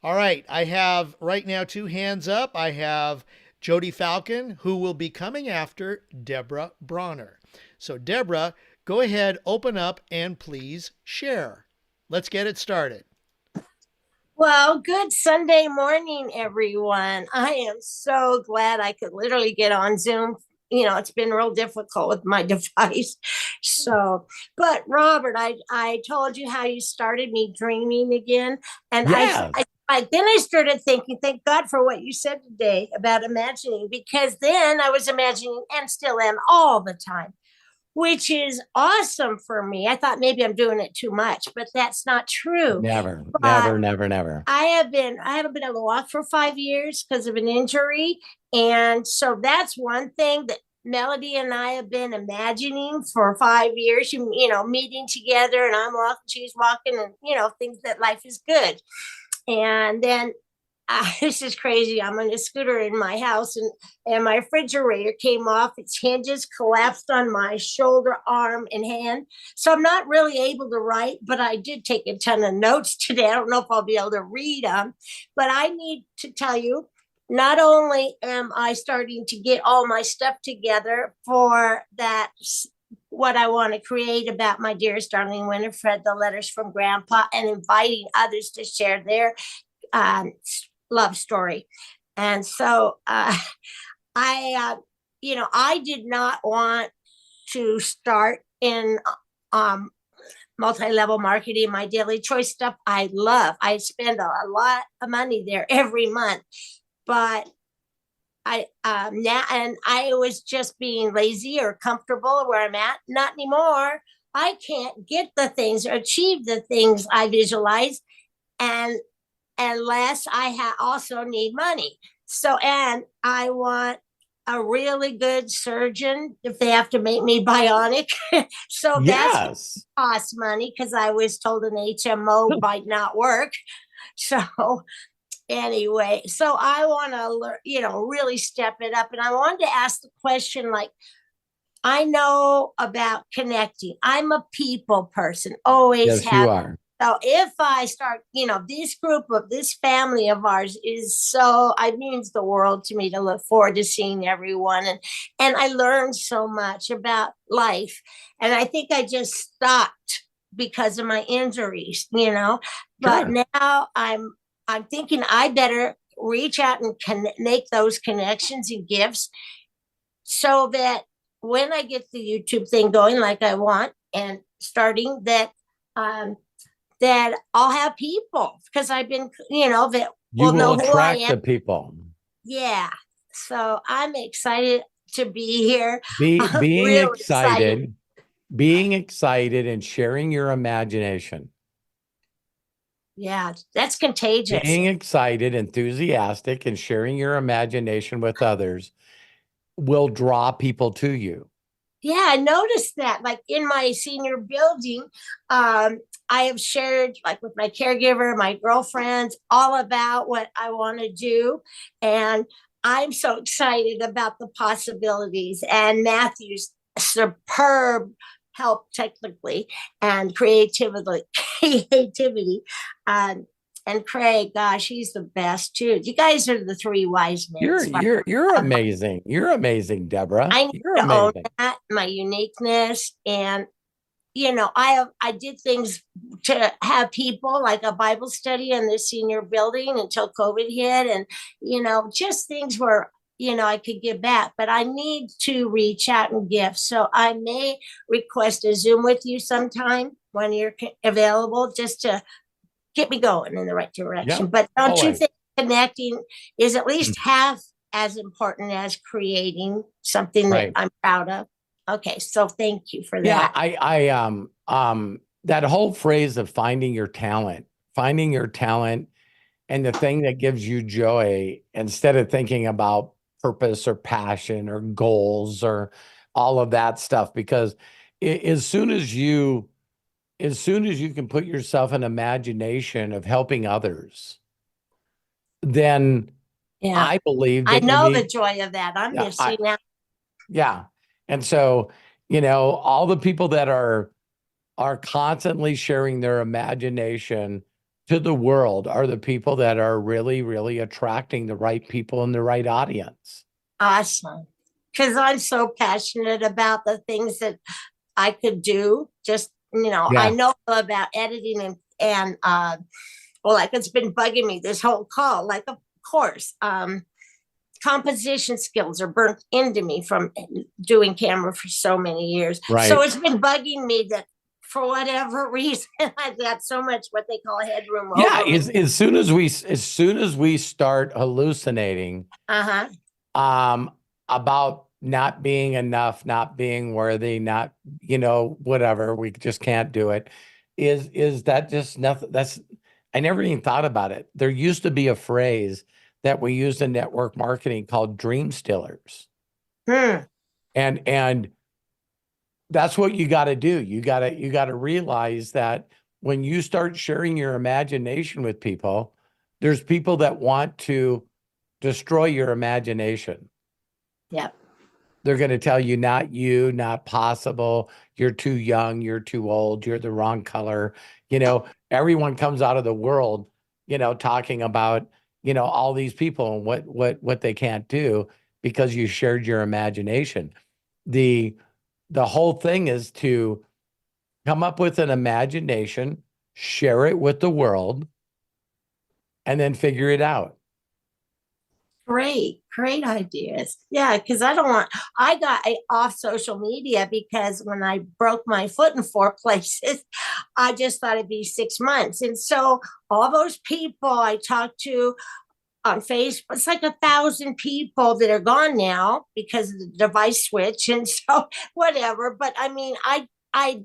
All right, I have right now two hands up. I have Jody Falcon, who will be coming after Deborah Bronner. So, Deborah, go ahead, open up, and please share. Let's get it started. Well, good Sunday morning, everyone. I am so glad I could literally get on Zoom. It's been real difficult with my device. So, but Robert, I told you how you started me dreaming again. And Yes. then I started thinking, thank God for what you said today about imagining, because then I was imagining and still am all the time, which is awesome for me. I thought maybe I'm doing it too much, but that's not true. Never, But never, never, never. I haven't been able to walk for 5 years because of an injury. And so that's one thing that Melody and I have been imagining for 5 years, meeting together and I'm walking, she's walking, and, things that life is good. And then this is crazy. I'm on a scooter in my house, and my refrigerator came off. Its hinges collapsed on my shoulder, arm, and hand. So I'm not really able to write, but I did take a ton of notes today. I don't know if I'll be able to read them, but I need to tell you, not only am I starting to get all my stuff together for that, what I want to create about my dearest darling Winifred, the letters from Grandpa, and inviting others to share their um, love story. And so I did not want to start in multi-level marketing. My daily choice stuff I love. I spend a lot of money there every month, but I was just being lazy or comfortable where I'm at. Not anymore. I can't get the things or achieve the things I visualize, and unless I also need money. So, and I want a really good surgeon if they have to make me bionic. So that's going to Yes. cost money because I was told an HMO might not work. So anyway, so I want to learn, really step it up. And I wanted to ask the question, like, I know about connecting. I'm a people person, always Yes, you have. are. So if I start, this group of this family of ours is it means the world to me to look forward to seeing everyone. And I learned so much about life. And I think I just stopped because of my injuries. But Sure. now I'm thinking I better reach out and make those connections and gifts so that when I get the YouTube thing going like I want and starting that, that I'll have people because I've been, that You will will know who I attract am. the people. Yeah. So I'm excited to be here. Being Real excited. being excited and sharing your imagination. Yeah, that's contagious. Being excited, enthusiastic, and sharing your imagination with others will draw people to you. Yeah, I noticed that. Like in my senior building, I have shared like with my caregiver, my girlfriends, all about what I want to do. And I'm so excited about the possibilities. And Matthew's superb help technically and creativity. Um, and Craig, gosh, he's the best too. You guys are the three wise men. You're amazing. You're amazing, Deborah. I need You're to own amazing. that, my uniqueness. And, I did things to have people like a Bible study in the senior building until COVID hit. And, just things where, I could give back, but I need to reach out and give. So I may request a Zoom with you sometime when you're available just to get me going in the right direction. Yeah, but don't you always. think connecting is at least half as important as creating something Right. that I'm proud of? Okay, so thank you for Yeah, that. that whole phrase of finding your talent and the thing that gives you joy instead of thinking about purpose or passion or goals or all of that stuff, because as soon as you can put yourself in imagination of helping others, then Yeah, I believe I that you know the need, joy of that. I'm yeah, missing that. yeah. And so, all the people that are constantly sharing their imagination to the world are the people that are really, really attracting the right people in the right audience. Awesome. Because I'm so passionate about the things that I could do. Just, Yeah. I know about editing and well, like it's been bugging me this whole call. Like, of course, composition skills are burnt into me from doing camera for so many years. Right. So it's been bugging me that for whatever reason, I've got so much what they call headroom. Yeah, as soon as we start hallucinating about not being enough, not being worthy, not, whatever, we just can't do it. Is that just nothing? I never even thought about it. There used to be a phrase that we used in network marketing called dream stillers. And that's what you got to do. You got to realize that when you start sharing your imagination with people, there's people that want to destroy your imagination. Yep. They're going to tell you, not possible. You're too young. You're too old. You're the wrong color. Everyone comes out of the world, talking about, all these people and what they can't do because you shared your imagination. The whole thing is to come up with an imagination, share it with the world, and then figure it out. Great ideas. Yeah, because I got off social media because when I broke my foot in 4 places, I just thought it'd be 6 months. And so all those people I talked to on Facebook, it's like 1,000 people that are gone now because of the device switch. And so whatever. But I mean, I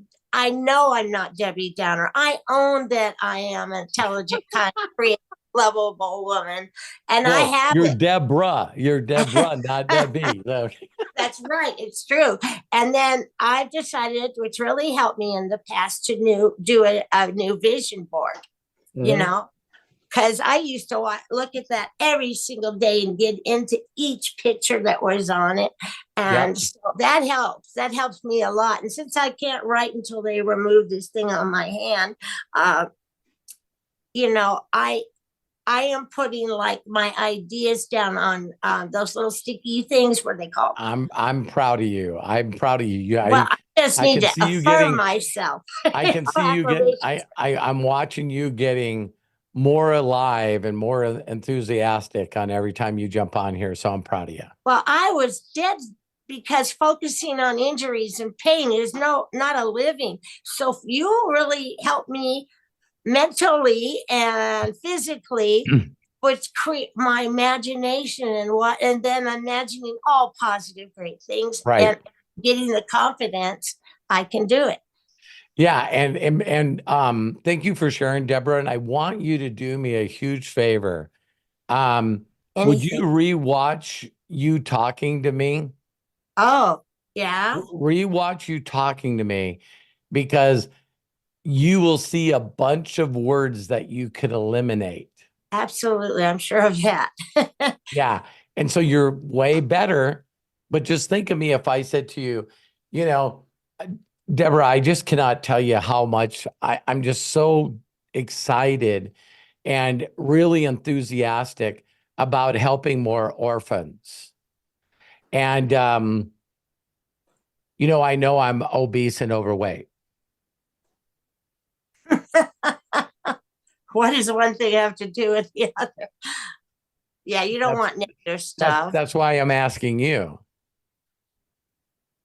know I'm not Debbie Downer. I own that I am an intelligent, kind, creative, lovable woman, and I have you're it. You're Deborah, not Debbie. That's right. It's true. And then I've decided, which really helped me in the past, to do a new vision board. Because I used to look at that every single day and get into each picture that was on it. And so that helps. That helps me a lot. And since I can't write until they remove this thing on my hand, I am putting like my ideas down on those little sticky things, what they call. I'm proud of you. I'm proud of you. I just need to affirm myself. I can see you getting. I'm watching you getting more alive and more enthusiastic on every time you jump on here. So I'm proud of you. Well, I was dead because focusing on injuries and pain is not a living. So if you really help me mentally and physically, which create my imagination and then imagining all positive great things Right. and getting the confidence, I can do it. Yeah, and thank you for sharing, Deborah. And I want you to do me a huge favor. Would you Anything. rewatch you talking to me? Oh, yeah, Rewatch you talking to me, because you will see a bunch of words that you could eliminate. absolutely. I'm sure of that. Yeah. And so you're way better. But just think of me if I said to you, you know, Deborah, I just cannot tell you how much I'm just so excited and really enthusiastic about helping more orphans. And, I know I'm obese and overweight. What does one thing have to do with the other? Yeah, you don't That's, want negative that's, stuff. that's why I'm asking you.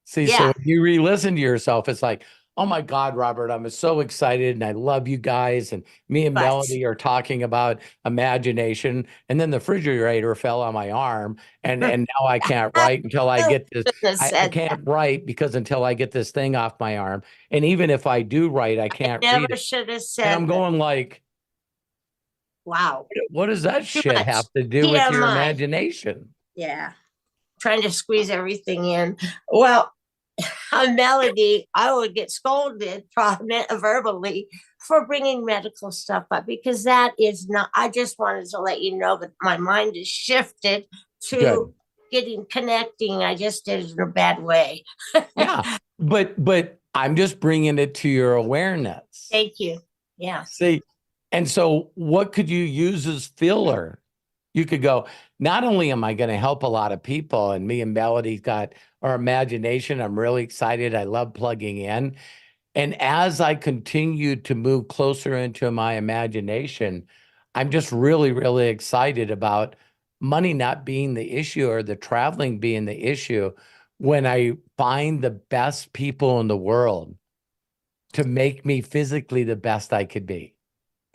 See, so Yeah, if you re-listen to yourself, it's like, oh my God, Robert, I'm so excited and I love you guys. And me and but Melody are talking about imagination. And then the refrigerator fell on my arm. And now I can't I write until I get this. shouldn't have I said that. can't write because until I get this thing off my arm. And even if I do write, I can't read Never it. should have And said I'm that. going like, Wow, what does that too shit much have to do with your TMI. imagination? Yeah, trying to squeeze everything in. Well, on Melody, I would get scolded verbally for bringing medical stuff up because that is not. I just wanted to let you know that my mind is shifted to Good. connecting. I just did it in a bad way. Yeah. But I'm just bringing it to your awareness. Thank you. Yeah. See, and so what could you use as filler? You could go, not only am I going to help a lot of people, and me and Melody got our imagination. I'm really excited. I love plugging in. And as I continue to move closer into my imagination, I'm just really, really excited about money not being the issue or the traveling being the issue when I find the best people in the world to make me physically the best I could be.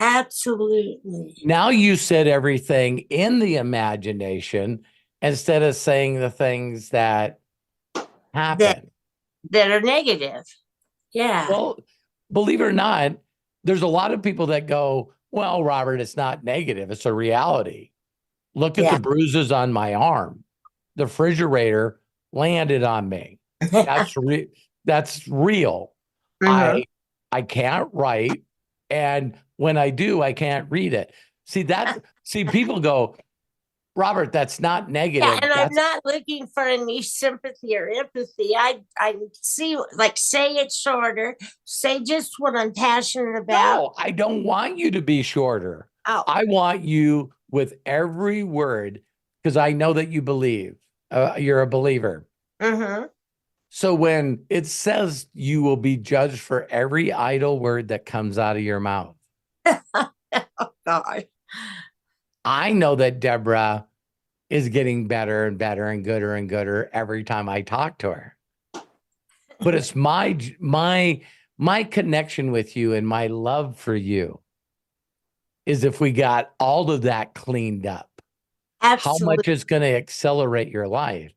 Absolutely. Now you said everything in the imagination instead of saying the things that That happen. that are negative. Yeah. Well, believe it or not, there's a lot of people that go, well, Robert, it's not negative. It's a reality. Look at Yeah. the bruises on my arm. The refrigerator landed on me. That's real. Mhm. I can't write. And when I do, I can't read it. See, people go, Robert, that's not Yeah, negative. and I'm That's not looking for any sympathy or empathy. I see, like, say it shorter, say just what I'm passionate about. no, I don't want you to be shorter. Oh, I want you with every word, because I know that you believe. You're a believer. mm-hmm. So when it says you will be judged for every idle word that comes out of your mouth, Oh God. I know that Deborah is getting better and better and gooder every time I talk to her. But it's my connection with you and my love for you is if we got all of that cleaned up, how Absolutely. much is going to accelerate your life?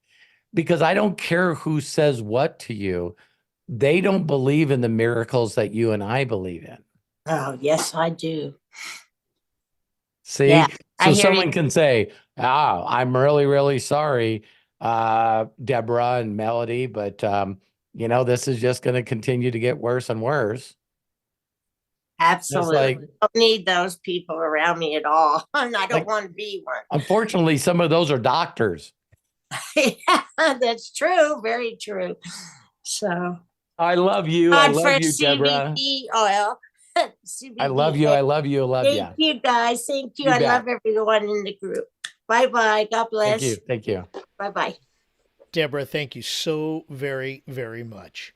Because I don't care who says what to you. They don't believe in the miracles that you and I believe in. Oh, yes, I do. See, Yeah, I so hear you. someone can say, "Oh, I'm really, really sorry, Deborah and Melody, but this is just going to continue to get worse and worse." It's Absolutely. like, I don't need those people around me at all. And I don't like, want to be one. unfortunately, some of those are doctors. Yeah, that's true. Very true. So, I love you. I God love for you, Deborah. CBD oil. I love CBD. you. I love you. I love you. Thank you, guys. Thank you. You I bet. love everyone in the group. Bye bye. God Thank you. bless. Thank you. Bye bye. Deborah, thank you so very, very much.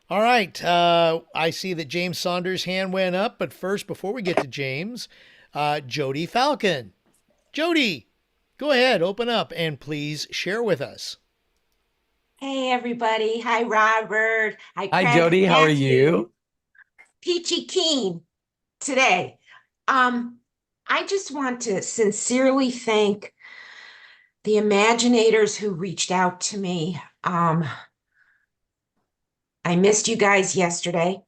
All right. I see that James Saunders' hand went up, but first, before we get to James, Jody Falcon. Jody, go ahead, open up, and please share with us. Hey everybody. Hi Robert. Hi Hi, Craig. Jody. How are Matthew. you? Peachy Keen today. Um, I just want to sincerely thank the Imaginators who reached out to me. I missed you guys yesterday.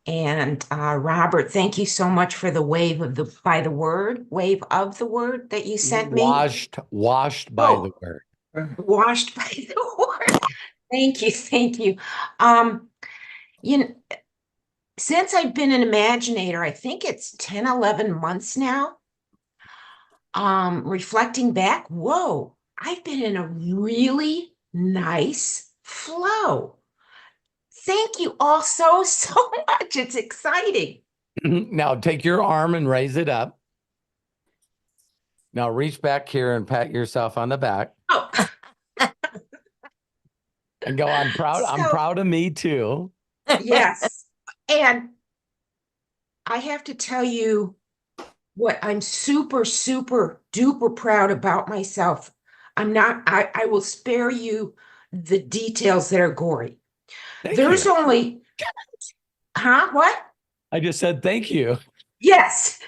And Robert, thank you so much for the wave of wave of the word that you sent me. Washed by the Oh, word. washed by the word. Thank you, thank you. Um, you know, since I've been an Imaginator, I think it's 10, 11 months now. Reflecting back, whoa, I've been in a really nice flow. Thank you all so, so much. It's exciting. Now take your arm and raise it up. Now reach back here and pat yourself on the back Oh, and go, I'm proud. I'm so proud of me too. yes. And I have to tell you what I'm super, super duper proud about myself. I will spare you the details that are gory. Thank There's you. only, huh? What? I just said thank you. Yes.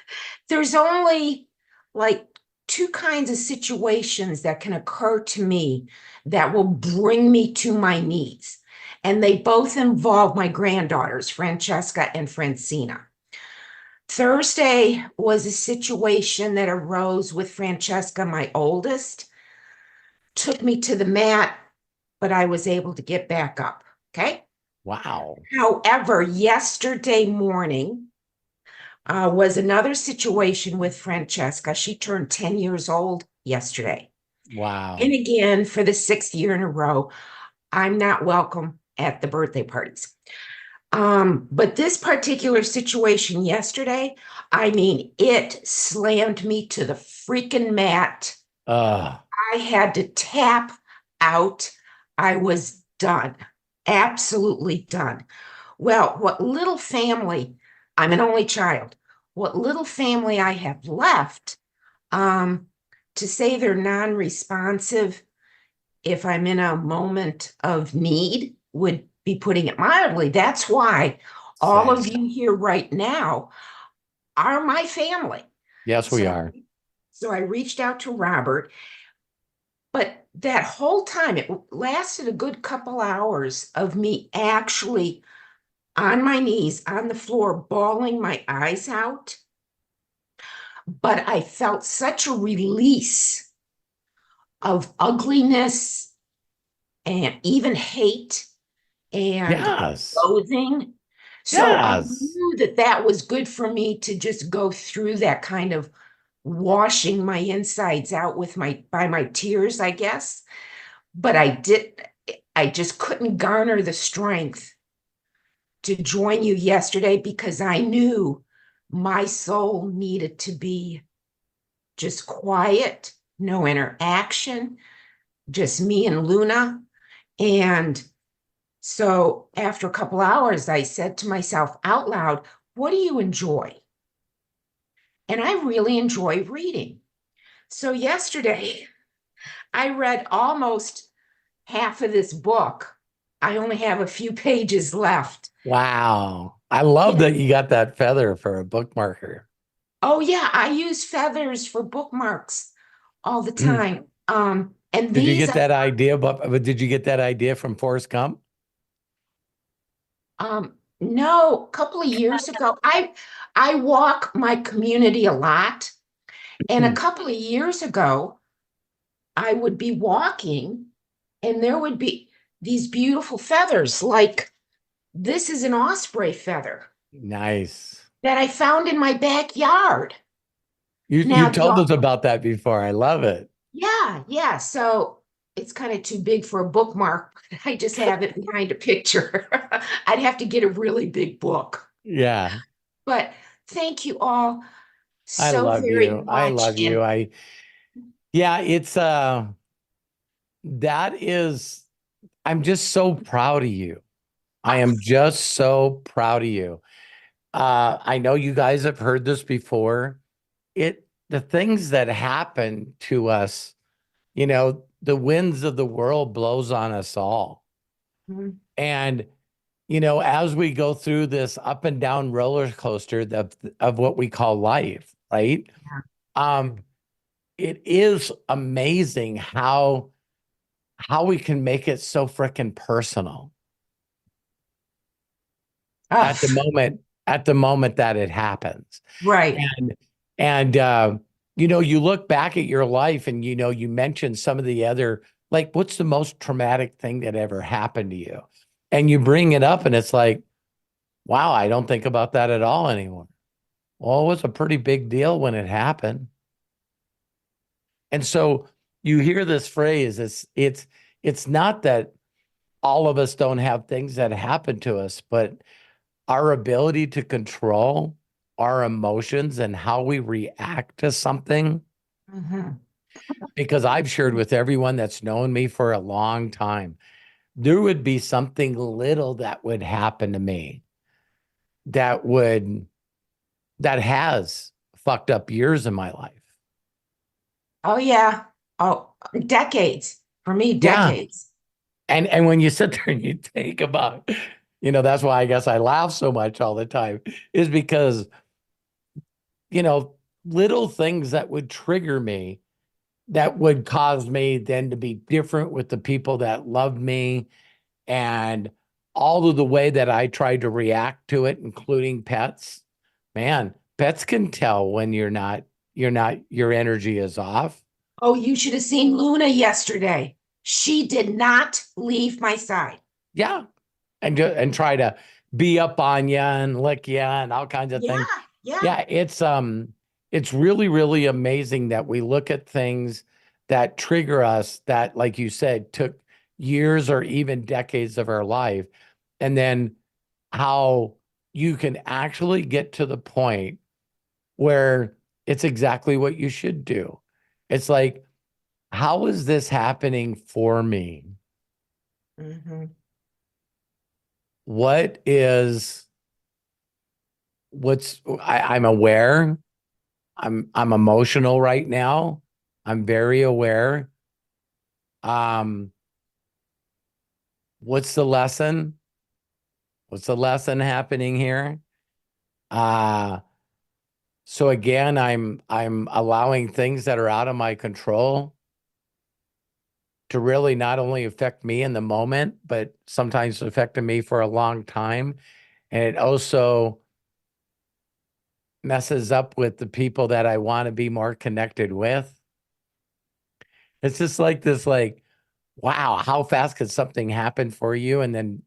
There's only like two kinds of situations that can occur to me that will bring me to my knees. And they both involve my granddaughters, Francesca and Francina. Thursday was a situation that arose with Francesca, my oldest, took me to the mat, but I was able to get back up. Okay. Wow. However, yesterday morning was another situation with Francesca. She turned 10 years old yesterday. Wow. And again, for the sixth year in a row, I'm not welcome at the birthday parties. But this particular situation yesterday, I mean, it slammed me to the freaking mat. Uh, I had to tap out. I was done, absolutely done. Well, what little family, I'm an only child, what little family I have left, um, to say they're non-responsive if I'm in a moment of need would be putting it mildly. That's why all Same. of you here right now are my family. Yes, we So, are. so I reached out to Robert, but that whole time it lasted a good couple hours of me actually on my knees on the floor, bawling my eyes out. But I felt such a release of ugliness and even hate and Yes. loathing. So I Yes. knew that that was good for me to just go through that kind of washing my insides out with my tears, I guess. But I just couldn't garner the strength to join you yesterday because I knew my soul needed to be just quiet, no interaction, just me and Luna. And so after a couple hours, I said to myself out loud, what do you enjoy? And I really enjoy reading. So yesterday, I read almost half of this book. I only have a few pages left. Wow. I love Yeah. that you got that feather for a bookmarker. Oh, yeah, I use feathers for bookmarks all the Did time. And you these, get that idea? But did you get that idea from Forrest Gump? no, a couple of years ago, I walk my community a lot. And a couple of years ago, I would be walking and there would be these beautiful feathers, like this is an osprey feather Nice. that I found in my backyard. You Now, told us about that before. I love it. yeah, yeah. So it's kind of too big for a bookmark. I just have it behind a picture. I'd have to get a really big book. Yeah. But thank you all I so love very you. I much. love you. And Yeah, it's that is I'm just so proud of you. I am just so proud of you. I know you guys have heard this before. The things that happen to us, you know, the winds of the world blows on us all. Mhm. And, as we go through this up and down roller coaster of what we call life, right? Yeah. Um, it is amazing how we can make it so freaking personal at the Ugh, moment that it happens. right. And you look back at your life and you mentioned some of the other, like, what's the most traumatic thing that ever happened to you? And you bring it up and it's like, wow, I don't think about that at all anymore. Well, it was a pretty big deal when it happened. And so you hear this phrase, it's not that all of us don't have things that happen to us, but our ability to control our emotions and how we react to something. Mhm. Because I've shared with everyone that's known me for a long time, there would be something little that would happen to me that has fucked up years in my life. Oh, yeah. Oh, decades. For me, Yeah. decades. And when you sit there and you think about, that's why I guess I laugh so much all the time, is because, you know, little things that would trigger me, that would cause me then to be different with the people that love me, and all of the way that I tried to react to it, including pets. Man, pets can tell when your energy is off. Oh, you should have seen Luna yesterday. She did not leave my side. Yeah. And try to be up on you and lick you and all kinds of Yeah, things. yeah. Yeah, it's really, really amazing that we look at things that trigger us that, like you said, took years or even decades of our life. And then how you can actually get to the point where it's exactly what you should do. It's like, how is this happening for me? Mhm. What is I'm aware. I'm emotional right now. I'm very aware. Um, what's the lesson? What's the lesson happening here? Uh, so again, I'm allowing things that are out of my control to really not only affect me in the moment, but sometimes affected me for a long time. And it also messes up with the people that I want to be more connected with. It's just like this, like, wow, how fast could something happen for you and then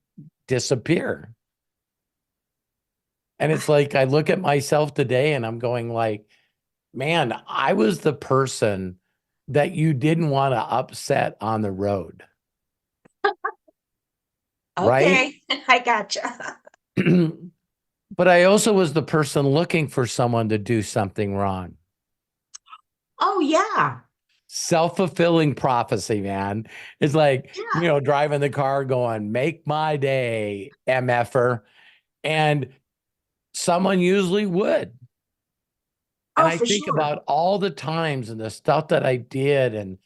disappear? And it's like, I look at myself today and I'm going like, man, I was the person that you didn't want to upset on the road, right? Okay, I gotcha. But I also was the person looking for someone to do something wrong. Oh, yeah. Self-fulfilling prophecy, man. It's like, Yeah. driving the car going, make my day, MFer. And someone usually would. And Oh, I for think sure. about all the times and the stuff that I did, and,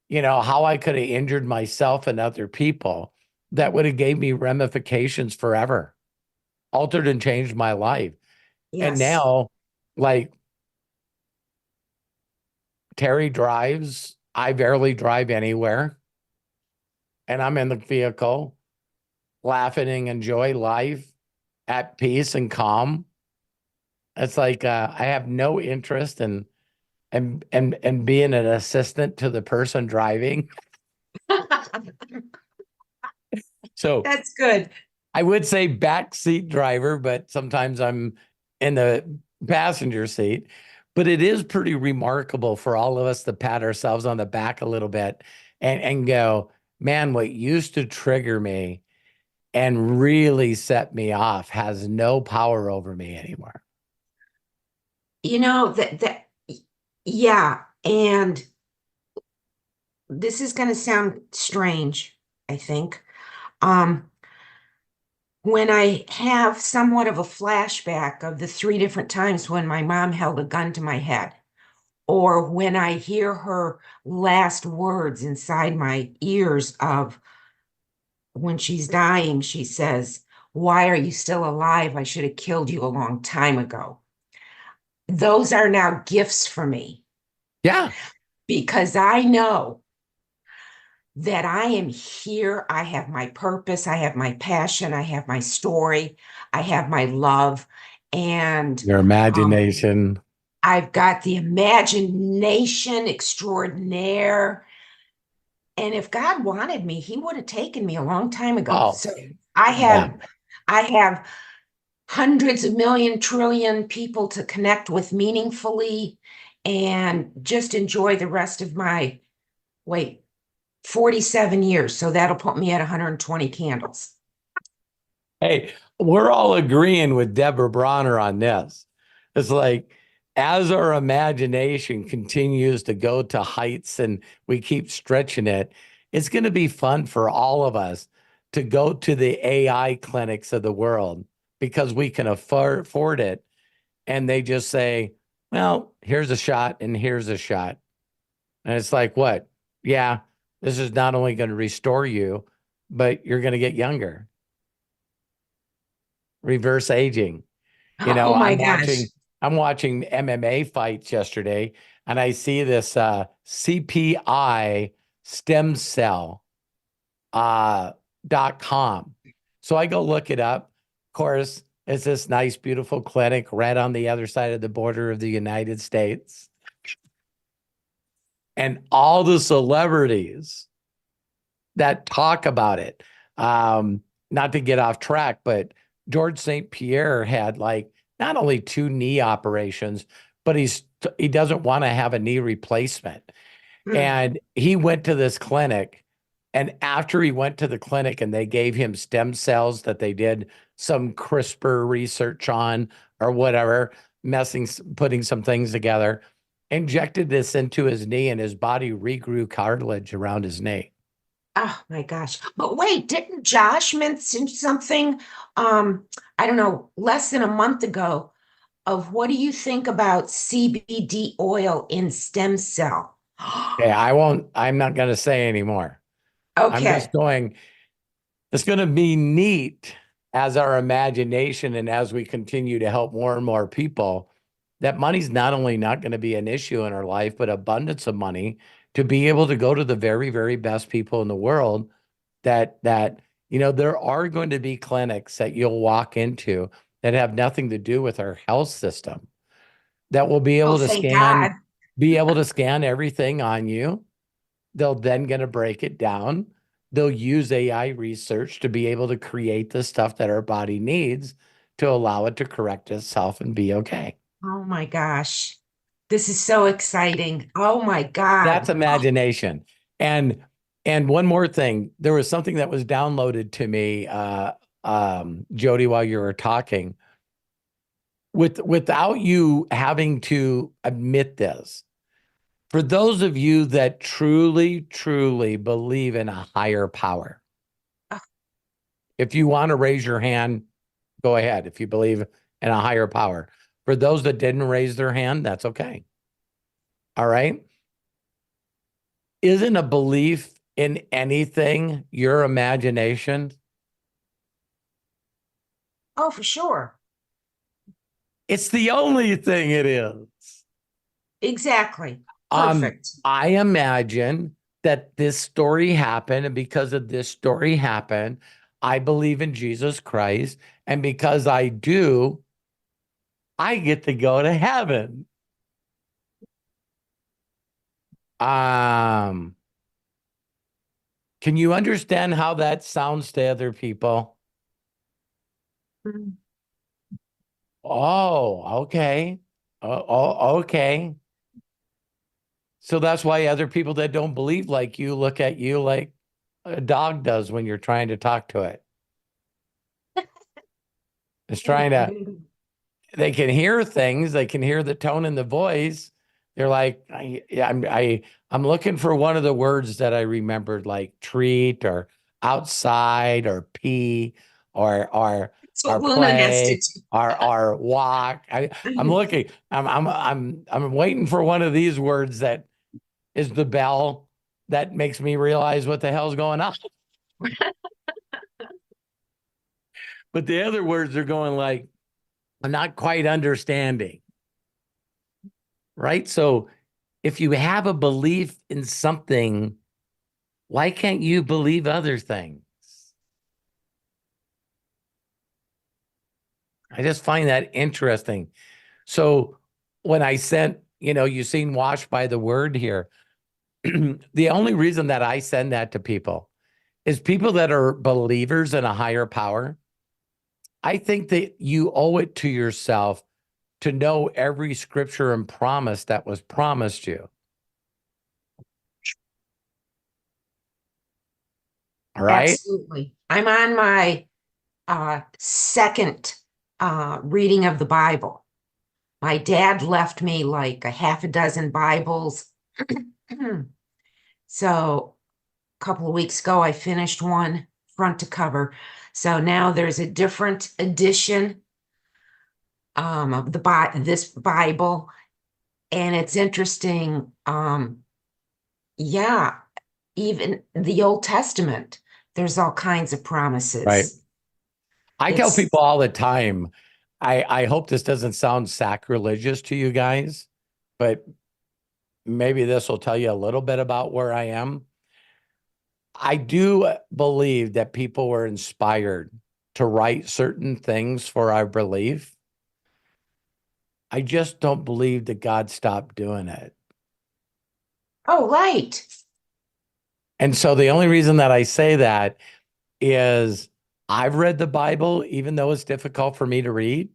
how I could have injured myself and other people that would have gave me ramifications forever, altered and changed my life. And Yes. now, like, Terry drives, I barely drive anywhere, and I'm in the vehicle, laughing and enjoy life at peace and calm. It's like I have no interest in and being an assistant to the person driving. So That's good. I would say backseat driver, but sometimes I'm in the passenger seat. But it is pretty remarkable for all of us to pat ourselves on the back a little bit and go, man, what used to trigger me and really set me off has no power over me anymore. That yeah, and this is going to sound strange, I think. Um, when I have somewhat of a flashback of the three different times when my mom held a gun to my head, or when I hear her last words inside my ears of when she's dying, she says, "Why are you still alive? I should have killed you a long time ago." Those are now gifts for me Yeah. because I know that I am here. I have my purpose. I have my passion. I have my story. I have my love. And Your imagination. I've got the imagination extraordinaire. And if God wanted me, he would have taken me a long time ago. Oh, So I yeah. have hundreds of million, trillion people to connect with meaningfully and just enjoy the rest of my, 47 years. So that'll put me at 120 candles. Hey, we're all agreeing with Deborah Bronner on this. It's like, as our imagination continues to go to heights and we keep stretching it, it's going to be fun for all of us to go to the AI clinics of the world because we can afford it. And they just say, well, here's a shot and here's a shot. And it's like, what? Yeah, this is not only going to restore you, but you're going to get younger. Reverse aging. You know, Oh my gosh. I'm watching MMA fights yesterday, and I see this CPI stem cell .com. So I go look it up. Of course, it's this nice, beautiful clinic right on the other side of the border of the United States. And all the celebrities that talk about it. Not to get off track, but George St. Pierre had like not only 2 knee operations, but he doesn't want to have a knee replacement. And he went to this clinic, and after he went to the clinic and they gave him stem cells that they did some CRISPR research on or whatever, putting some things together, injected this into his knee, and his body regrew cartilage around his knee. Oh my gosh. But wait, didn't Josh mention something, I don't know, less than a month ago of what do you think about CBD oil in stem cell? Okay, I'm not going to say anymore. I'm just Okay. going, it's going to be neat as our imagination and as we continue to help more and more people, that money's not only not going to be an issue in our life, but abundance of money to be able to go to the very, very best people in the world that there are going to be clinics that you'll walk into that have nothing to do with our health system that will be Oh, able to thank God. scan everything on you. They'll then going to break it down. They'll use AI research to be able to create the stuff that our body needs to allow it to correct itself and be okay. Oh my gosh. This is so exciting. Oh my That's God. imagination. And one more thing, there was something that was downloaded to me, Jody, while you were talking, without you having to admit this. For those of you that truly, truly believe in a higher power, if you want to raise your hand, go ahead. If you believe in a higher power. For those that didn't raise their hand, that's okay. All right. Isn't a belief in anything your imagination? Oh, for sure. It's the only thing it is. Exactly. Perfect. I imagine that this story happened, and because of this story happened, I believe in Jesus Christ, and because I do, I get to go to heaven. Can you understand how that sounds to other people? Mm. Oh, okay. Okay. So that's why other people that don't believe like you look at you like a dog does when you're trying to talk to it. It's trying to, they can hear things, they can hear the tone in the voice. They're like, I'm looking for one of the words that I remembered, like treat or outside or pee or our what Luna has to play, do. our walk. I'm looking. I'm waiting for one of these words that is the bell that makes me realize what the hell's going on. But the other words are going like, I'm not quite understanding. Right? So if you have a belief in something, why can't you believe other things? I just find that interesting. So when I sent, you seen Washed by the Word here, the only reason that I send that to people is people that are believers in a higher power. I think that you owe it to yourself to know every scripture and promise that was promised you. All right. Absolutely. I'm on my second reading of the Bible. My dad left me like a half a dozen Bibles. So a couple of weeks ago, I finished one front to cover. So now there's a different edition of this Bible, and it's interesting. Yeah, even the Old Testament, there's all kinds of promises. Right. I tell It's people all the time, I hope this doesn't sound sacrilegious to you guys, but maybe this will tell you a little bit about where I am. I do believe that people were inspired to write certain things for our belief. I just don't believe that God stopped doing it. oh, right. And so the only reason that I say that is I've read the Bible, even though it's difficult for me to read.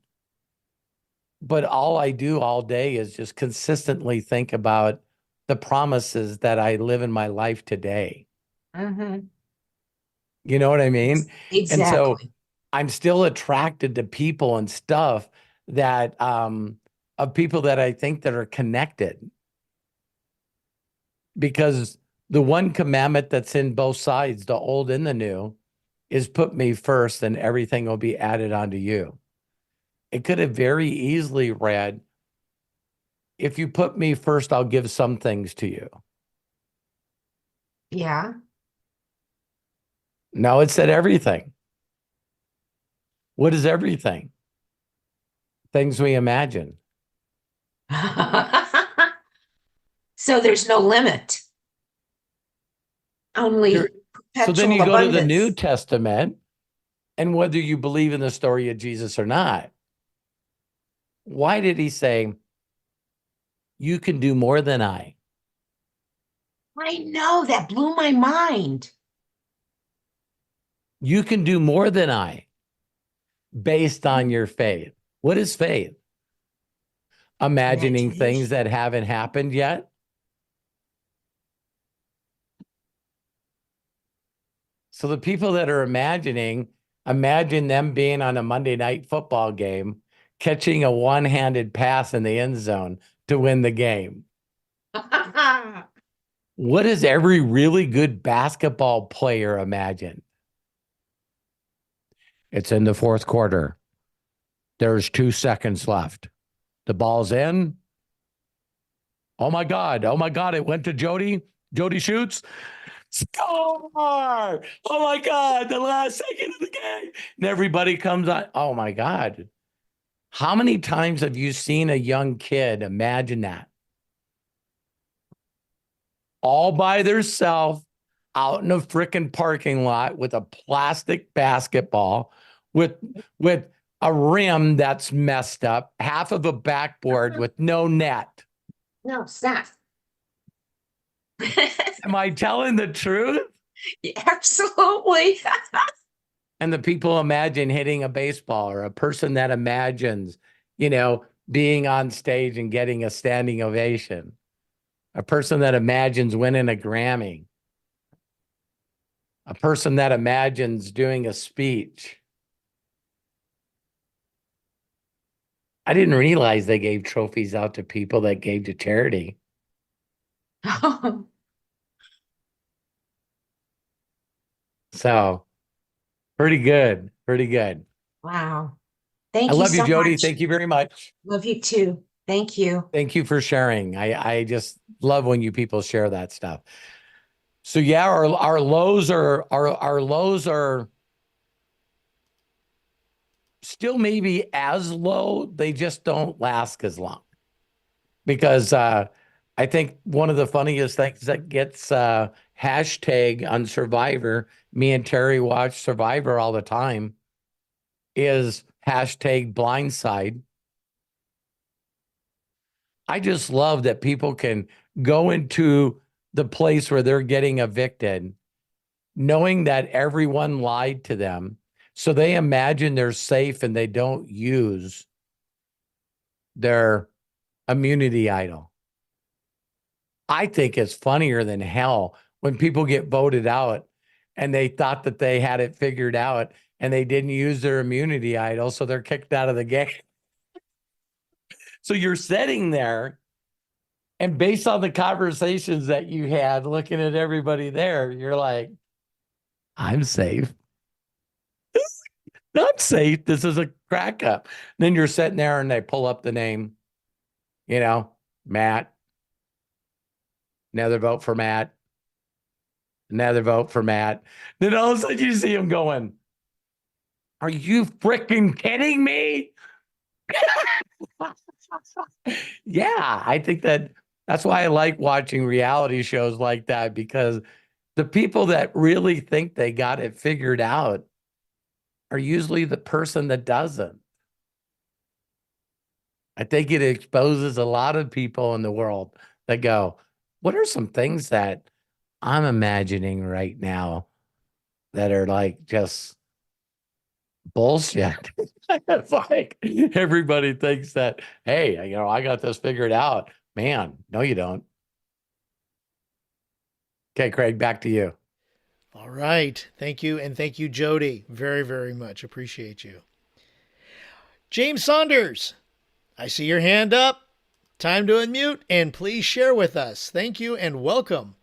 But all I do all day is just consistently think about the promises that I live in my life today. Mhm. You know what I mean? And so Exactly. I'm still attracted to people and stuff that of people that I think that are connected. Because the one commandment that's in both sides, the old and the new, is put me first and everything will be added onto you. It could have very easily read, if you put me first, I'll give some things to you. Yeah. No, it said everything. What is everything? Things we imagine. So there's no limit, only There- So then perpetual you go to the New abundance. Testament, and whether you believe in the story of Jesus or not, why did he say, you can do more than I? I know, that blew my mind. You can do more than I based on your faith. What is faith? Imagining things Imagination. that haven't happened yet. So the people that are imagining, imagine them being on a Monday night football game, catching a one-handed pass in the end zone to win the game. What does every really good basketball player imagine? It's in the fourth quarter. There's 2 seconds left. The ball's in. Oh my God. Oh my God. It went to Jody. Jody shoots. Score! Oh my God. The last second of the game. And everybody comes on. Oh my God. How many times have you seen a young kid imagine that? All by themselves out in a freaking parking lot with a plastic basketball with a rim that's messed up, half of a backboard with no net. No, stop. Am I telling the truth? Absolutely. And the people imagine hitting a baseball, or a person that imagines, being on stage and getting a standing ovation, a person that imagines winning a Grammy, a person that imagines doing a speech. I didn't realize they gave trophies out to people that gave to charity. So pretty good. Pretty good. Wow. I Thank you love you, so Jody. much. Thank you very much. Love you too. Thank you. Thank you for sharing. I just love when you people share that stuff. So yeah, our lows are still maybe as low. They just don't last as long because I think one of the funniest things that gets hashtag on Survivor, me and Terry watch Survivor all the time, is hashtag blindside. I just love that people can go into the place where they're getting evicted, knowing that everyone lied to them. So they imagine they're safe and they don't use their immunity idol. I think it's funnier than hell when people get voted out and they thought that they had it figured out and they didn't use their immunity idol. So they're kicked out of the game. So you're sitting there, and based on the conversations that you had looking at everybody there, you're like, I'm safe. Not safe. This is a crack up. Then you're sitting there and they pull up the name, Matt. Another vote for Matt. Another vote for Matt. Then all of a sudden you see him going, are you freaking kidding me? Yeah, I think that's why I like watching reality shows like that, because the people that really think they got it figured out are usually the person that doesn't. I think it exposes a lot of people in the world that go, what are some things that I'm imagining right now that are like just bullshit? It's like everybody thinks that, hey, I got this figured out. Man, no, you don't. Okay, Craig, back to you. All right. Thank you. And thank you, Jody. Very, very much. Appreciate you. James Saunders, I see your hand up. Time to unmute and please share with us. Thank you and welcome.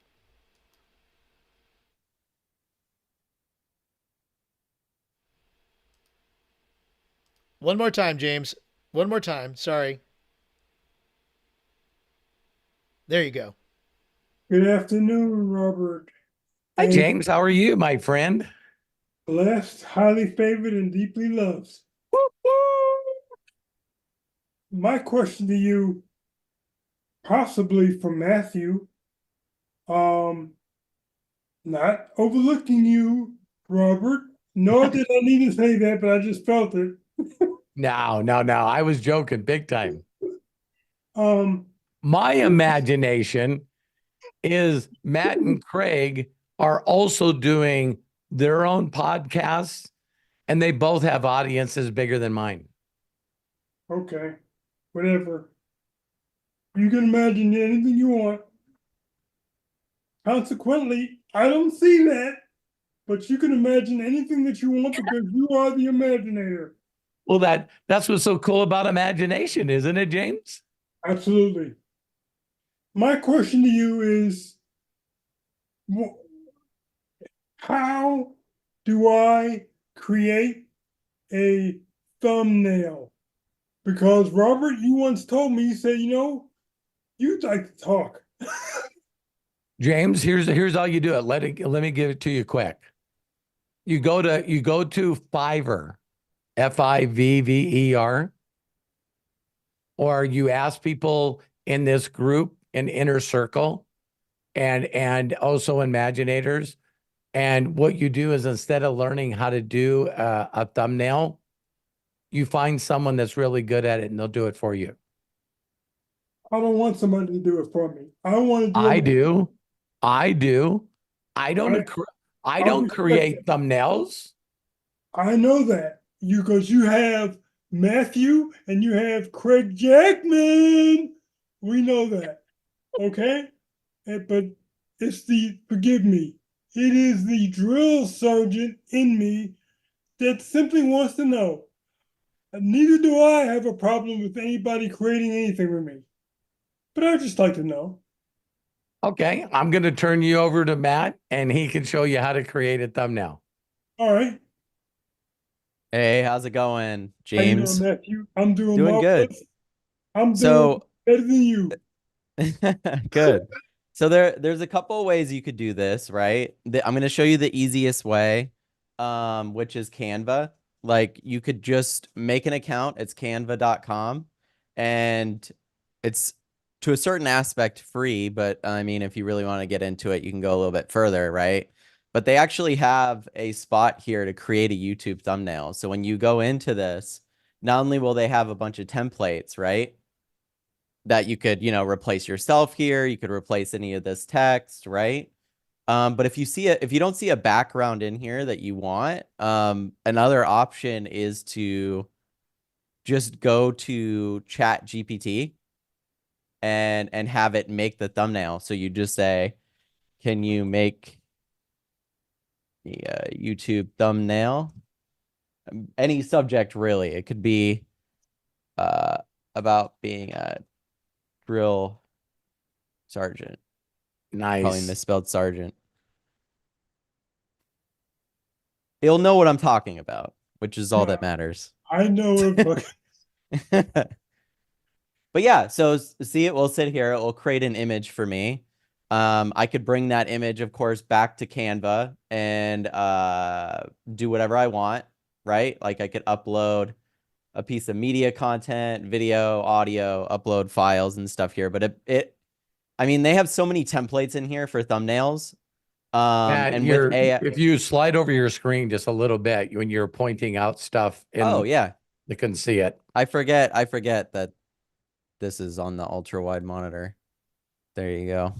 One more time, James. One more time. Sorry. There you go. Good afternoon, Robert. Hi, And James. How are you, my friend? blessed, highly favored, and deeply loved. My question to you, possibly from Matthew, not overlooking you, Robert, nor did I need to say that, but I just felt it. No. I was joking big time. Um, My imagination is Matt and Craig are also doing their own podcasts, and they both have audiences bigger than mine. okay, whatever. You can imagine anything you want. Consequently, I don't see that, but you can imagine anything that you want because you are the imaginator. Well, that's what's so cool about imagination, isn't it, James? Absolutely. My question to you is, how do I create a thumbnail? Because Robert, you once told me, you said, you'd like to talk. James, here's how you do it. Let me give it to you quick. You go to Fiverr, Fivver, or you ask people in this group in Inner Circle and also Imaginators. And what you do is, instead of learning how to do a thumbnail, you find someone that's really good at it and they'll do it for you. I don't want somebody to do it for me. I want to do I it. do. I do. I don't I respect create it. thumbnails. I know that because you have Matthew and you have Craig Jackman. We know that. Okay? But forgive me, it is the drill sergeant in me that simply wants to know. Neither do I have a problem with anybody creating anything with me. But I'd just like to know. Okay, I'm going to turn you over to Matt and he can show you how to create a thumbnail. All right. Hey, how's it going, How you doing, James? Matthew? I'm doing Doing good. marvelous. I'm doing So, better than you. good. So there's a couple of ways you could do this, right? I'm going to show you the easiest way, which is Canva. Like you could just make an account. It's canva.com, and it's to a certain aspect free, but I mean, if you really want to get into it, you can go a little bit further, right? But they actually have a spot here to create a YouTube thumbnail. So when you go into this, not only will they have a bunch of templates, right? That you could, replace yourself here. You could replace any of this text, right? But if you don't see a background in here that you want, another option is to just go to Chat GPT and have it make the thumbnail. So you just say, can you make the YouTube thumbnail? Any subject, really. It could be about being a drill sergeant. Probably Nice. misspelled sergeant. He'll know what I'm talking about, which is all that matters. I know it. But yeah, so see, it will sit here. It will create an image for me. I could bring that image, of course, back to Canva and do whatever I want, right? Like I could upload a piece of media content, video, audio, upload files and stuff here. But I mean, they have so many templates in here for thumbnails. Matt, And with AI, if you slide over your screen just a little bit when you're pointing out stuff oh yeah, you can see it. I forget that this is on the ultra wide monitor. There you go.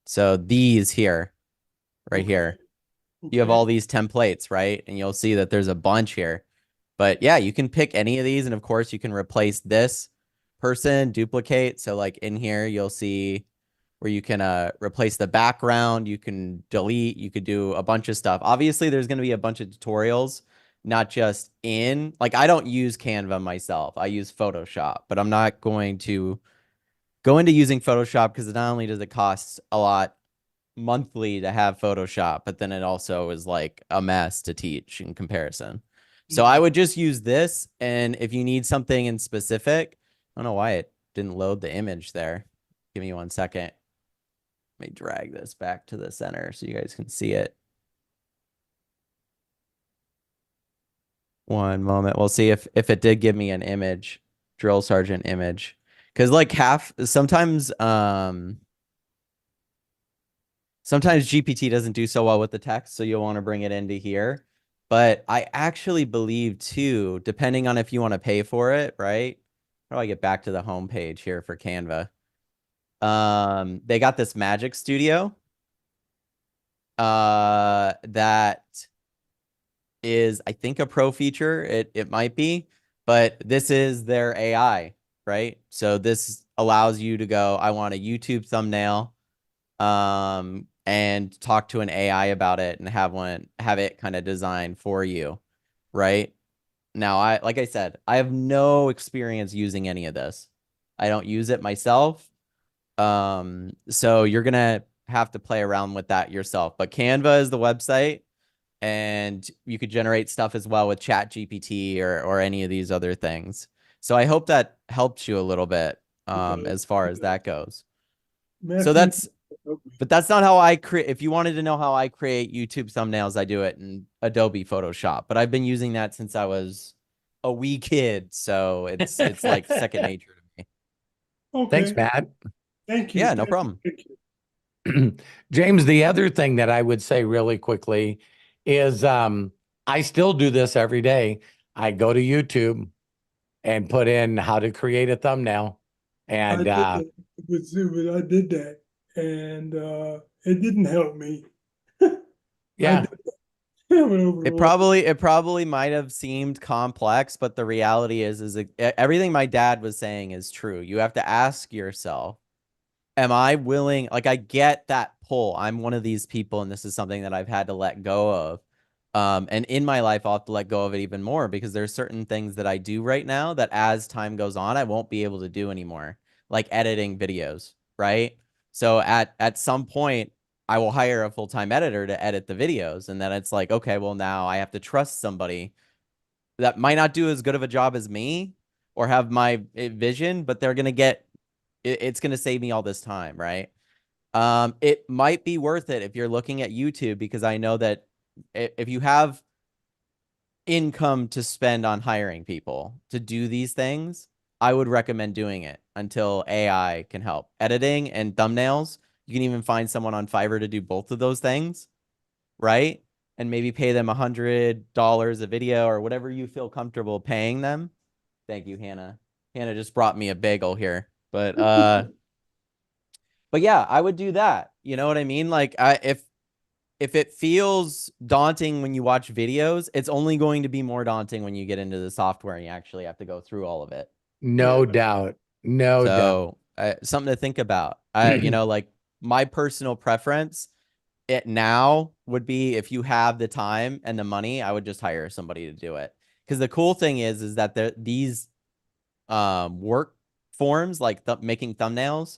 So these here, right here, you have all these templates, right? And you'll see that there's a bunch here. But yeah, you can pick any of these. And of course, you can replace this person, duplicate. So like in here, you'll see where you can replace the background. You can delete. You could do a bunch of stuff. Obviously, there's going to be a bunch of tutorials, not just like I don't use Canva myself. I use Photoshop, but I'm not going to go into using Photoshop because not only does it cost a lot monthly to have Photoshop, but then it also is like a mess to teach in comparison. So I would just use this. And if you need something in specific, I don't know why it didn't load the image there. Give me 1 second. Let me drag this back to the center so you guys can see it. One moment. We'll see if it did give me an image, drill sergeant image. Because like sometimes GPT doesn't do so well with the text, so you'll want to bring it into here. But I actually believe too, depending on if you want to pay for it, right? How do I get back to the home page here for Canva? They got this Magic Studio that is, I think, a pro feature. It might be, but this is their AI, right? So this allows you to go, I want a YouTube thumbnail, and talk to an AI about it and have it kind of designed for you, right? Now, like I said, I have no experience using any of this. I don't use it myself. So you're gonna have to play around with that yourself. But Canva is the website, and you could generate stuff as well with Chat GPT or any of these other things. So I hope that helps you a little bit as far as that goes. So but that's not how I create. If you wanted to know how I create YouTube thumbnails, I do it in Adobe Photoshop. But I've been using that since I was a wee kid, so it's like second nature to me. Okay. Thanks, Matt. Thank you. Yeah, no problem. James, the other thing that I would say really quickly is I still do this every day. I go to YouTube and put in how to create a thumbnail. And I did that, and it didn't help me. yeah, It probably might have seemed complex, but the reality is everything my dad was saying is true. You have to ask yourself, am I willing? Like, I get that pull. I'm one of these people, and this is something that I've had to let go of. And in my life, I'll have to let go of it even more because there's certain things that I do right now that as time goes on, I won't be able to do anymore, like editing videos, right? So at some point, I will hire a full-time editor to edit the videos. And then it's like, okay, well, now I have to trust somebody that might not do as good of a job as me or have my vision, but they're going to get it's going to save me all this time, right? It might be worth it if you're looking at YouTube, because I know that if you have income to spend on hiring people to do these things, I would recommend doing it until AI can help. Editing and thumbnails, you can even find someone on Fiverr to do both of those things, right? And maybe pay them $100 a video or whatever you feel comfortable paying them. Thank you, Hannah. Hannah just brought me a bagel here. But yeah, I would do that. You know what I mean? Like if it feels daunting when you watch videos, it's only going to be more daunting when you get into the software and you actually have to go through all of it. No doubt. No doubt. So something to think about. Like my personal preference it now would be, if you have the time and the money, I would just hire somebody to do it. Because the cool thing is that these work forms like making thumbnails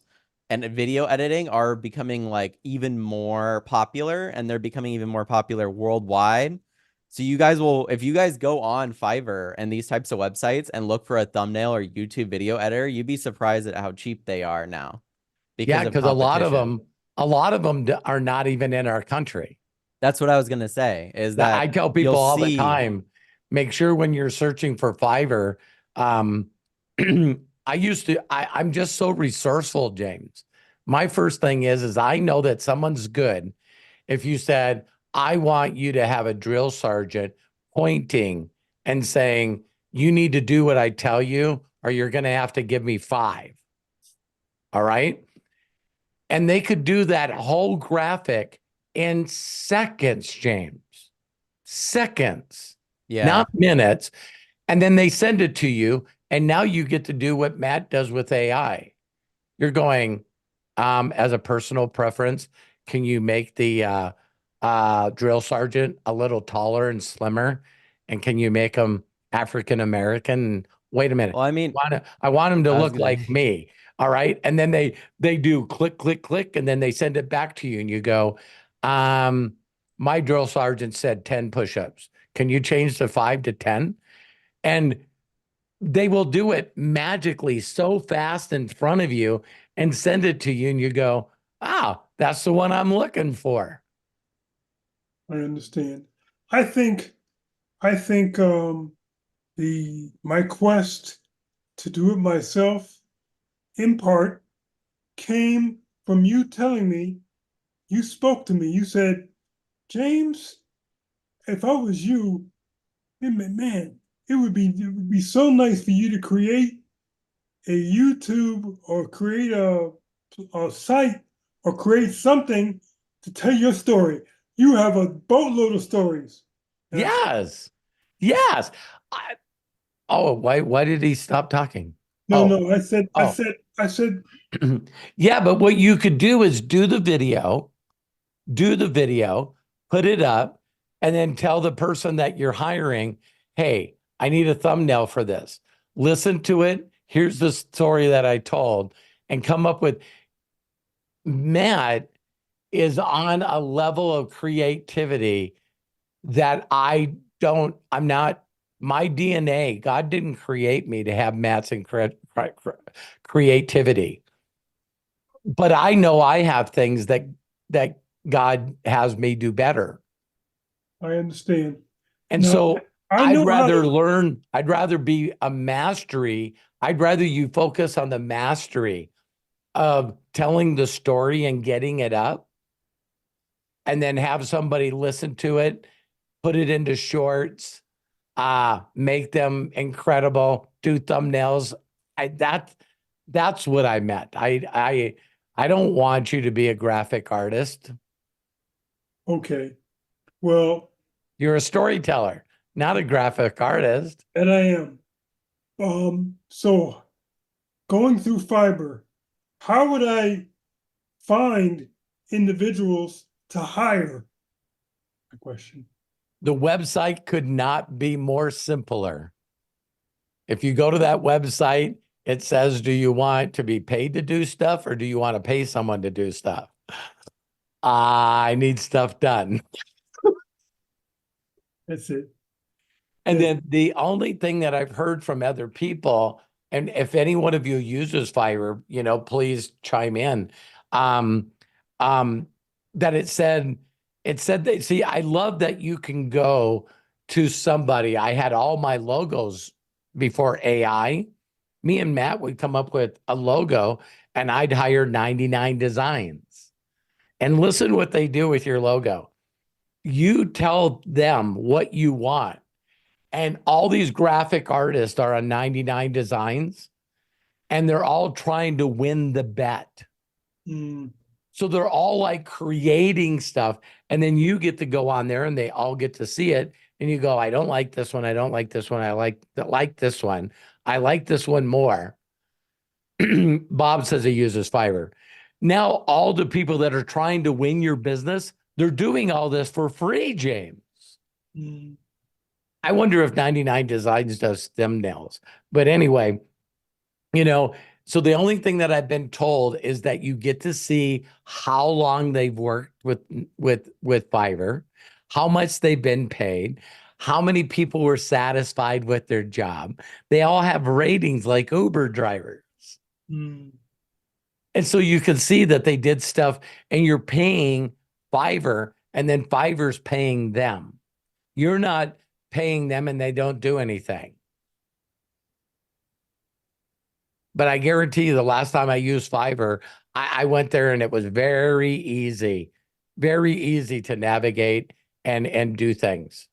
and video editing are becoming like even more popular, and they're becoming even more popular worldwide. So you guys will, if you guys go on Fiverr and these types of websites and look for a thumbnail or YouTube video editor, you'd be surprised at how cheap they are now Yeah, because of because a lot of competition. them are not even in our country. That's what I was gonna say, is that I tell you'll people all the see. time, make sure when you're searching for Fiverr, um, I'm just so resourceful, James. My first thing is I know that someone's good. If you said, I want you to have a drill sergeant pointing and saying, you need to do what I tell you, or you're going to have to give me 5. All right. And they could do that whole graphic in seconds, James. Seconds, Yeah. not minutes. And then they send it to you. And now you get to do what Matt does with AI. You're going, as a personal preference, can you make the drill sergeant a little taller and slimmer? And can you make him African American? Wait a minute. Well, I mean, I want him to I was look gonna like me. All right. And then they do click, click, click, and then they send it back to you and you go, my drill sergeant said 10 push-ups. Can you change the 5 to 10? And they will do it magically so fast in front of you and send it to you. And you go, that's the one I'm looking for. I understand. I think my quest to do it myself, in part, came from you telling me, you spoke to me, you said, James, if I was you, man, it would be so nice for you to create a YouTube or create a site or create something to tell your story. You have a boatload of stories. And Yes. Yes. Why did he stop talking? no, I said, Yeah, but what you could do is do the video, put it up, and then tell the person that you're hiring, hey, I need a thumbnail for this. Listen to it. Here's the story that I told, and come up with. Matt is on a level of creativity that I'm not, my DNA, God didn't create me to have Matt's creativity. But I know I have things that God has me do better. I understand. And No, so I know how to, I'd rather be a mastery. I'd rather you focus on the mastery of telling the story and getting it up, and then have somebody listen to it, put it into shorts, make them incredible, do thumbnails. That's what I meant. I don't want you to be a graphic artist. okay. Well, You're a storyteller, not a graphic artist. and I am. So going through Fiverr, how would I find individuals to hire? My question. The website could not be more simpler. If you go to that website, it says, do you want to be paid to do stuff, or do you want to pay someone to do stuff? I need stuff done. That's it. And Yeah. then the only thing that I've heard from other people, and if any one of you uses Fiverr, please chime in. Um, um, that it said that, see, I love that you can go to somebody. I had all my logos before AI. Me and Matt would come up with a logo and I'd hire 99 designs. And listen what they do with your logo. You tell them what you want. And all these graphic artists are on 99 designs and they're all trying to win the bet. Mm. So they're all like creating stuff. And then you get to go on there and they all get to see it. And you go, I don't like this one. I don't like this one. I like this one. I like this one more. Bob says he uses Fiverr. Now, all the people that are trying to win your business, they're doing all this for free, James. Mm. I wonder if 99 Designs does thumbnails. But anyway, so the only thing that I've been told is that you get to see how long they've worked with Fiverr, how much they've been paid, how many people were satisfied with their job. They all have ratings like Uber drivers. Mm. And so you can see that they did stuff and you're paying Fiverr and then Fiverr's paying them. You're not paying them and they don't do anything. But I guarantee you the last time I used Fiverr, I went there and it was very easy to navigate and do things.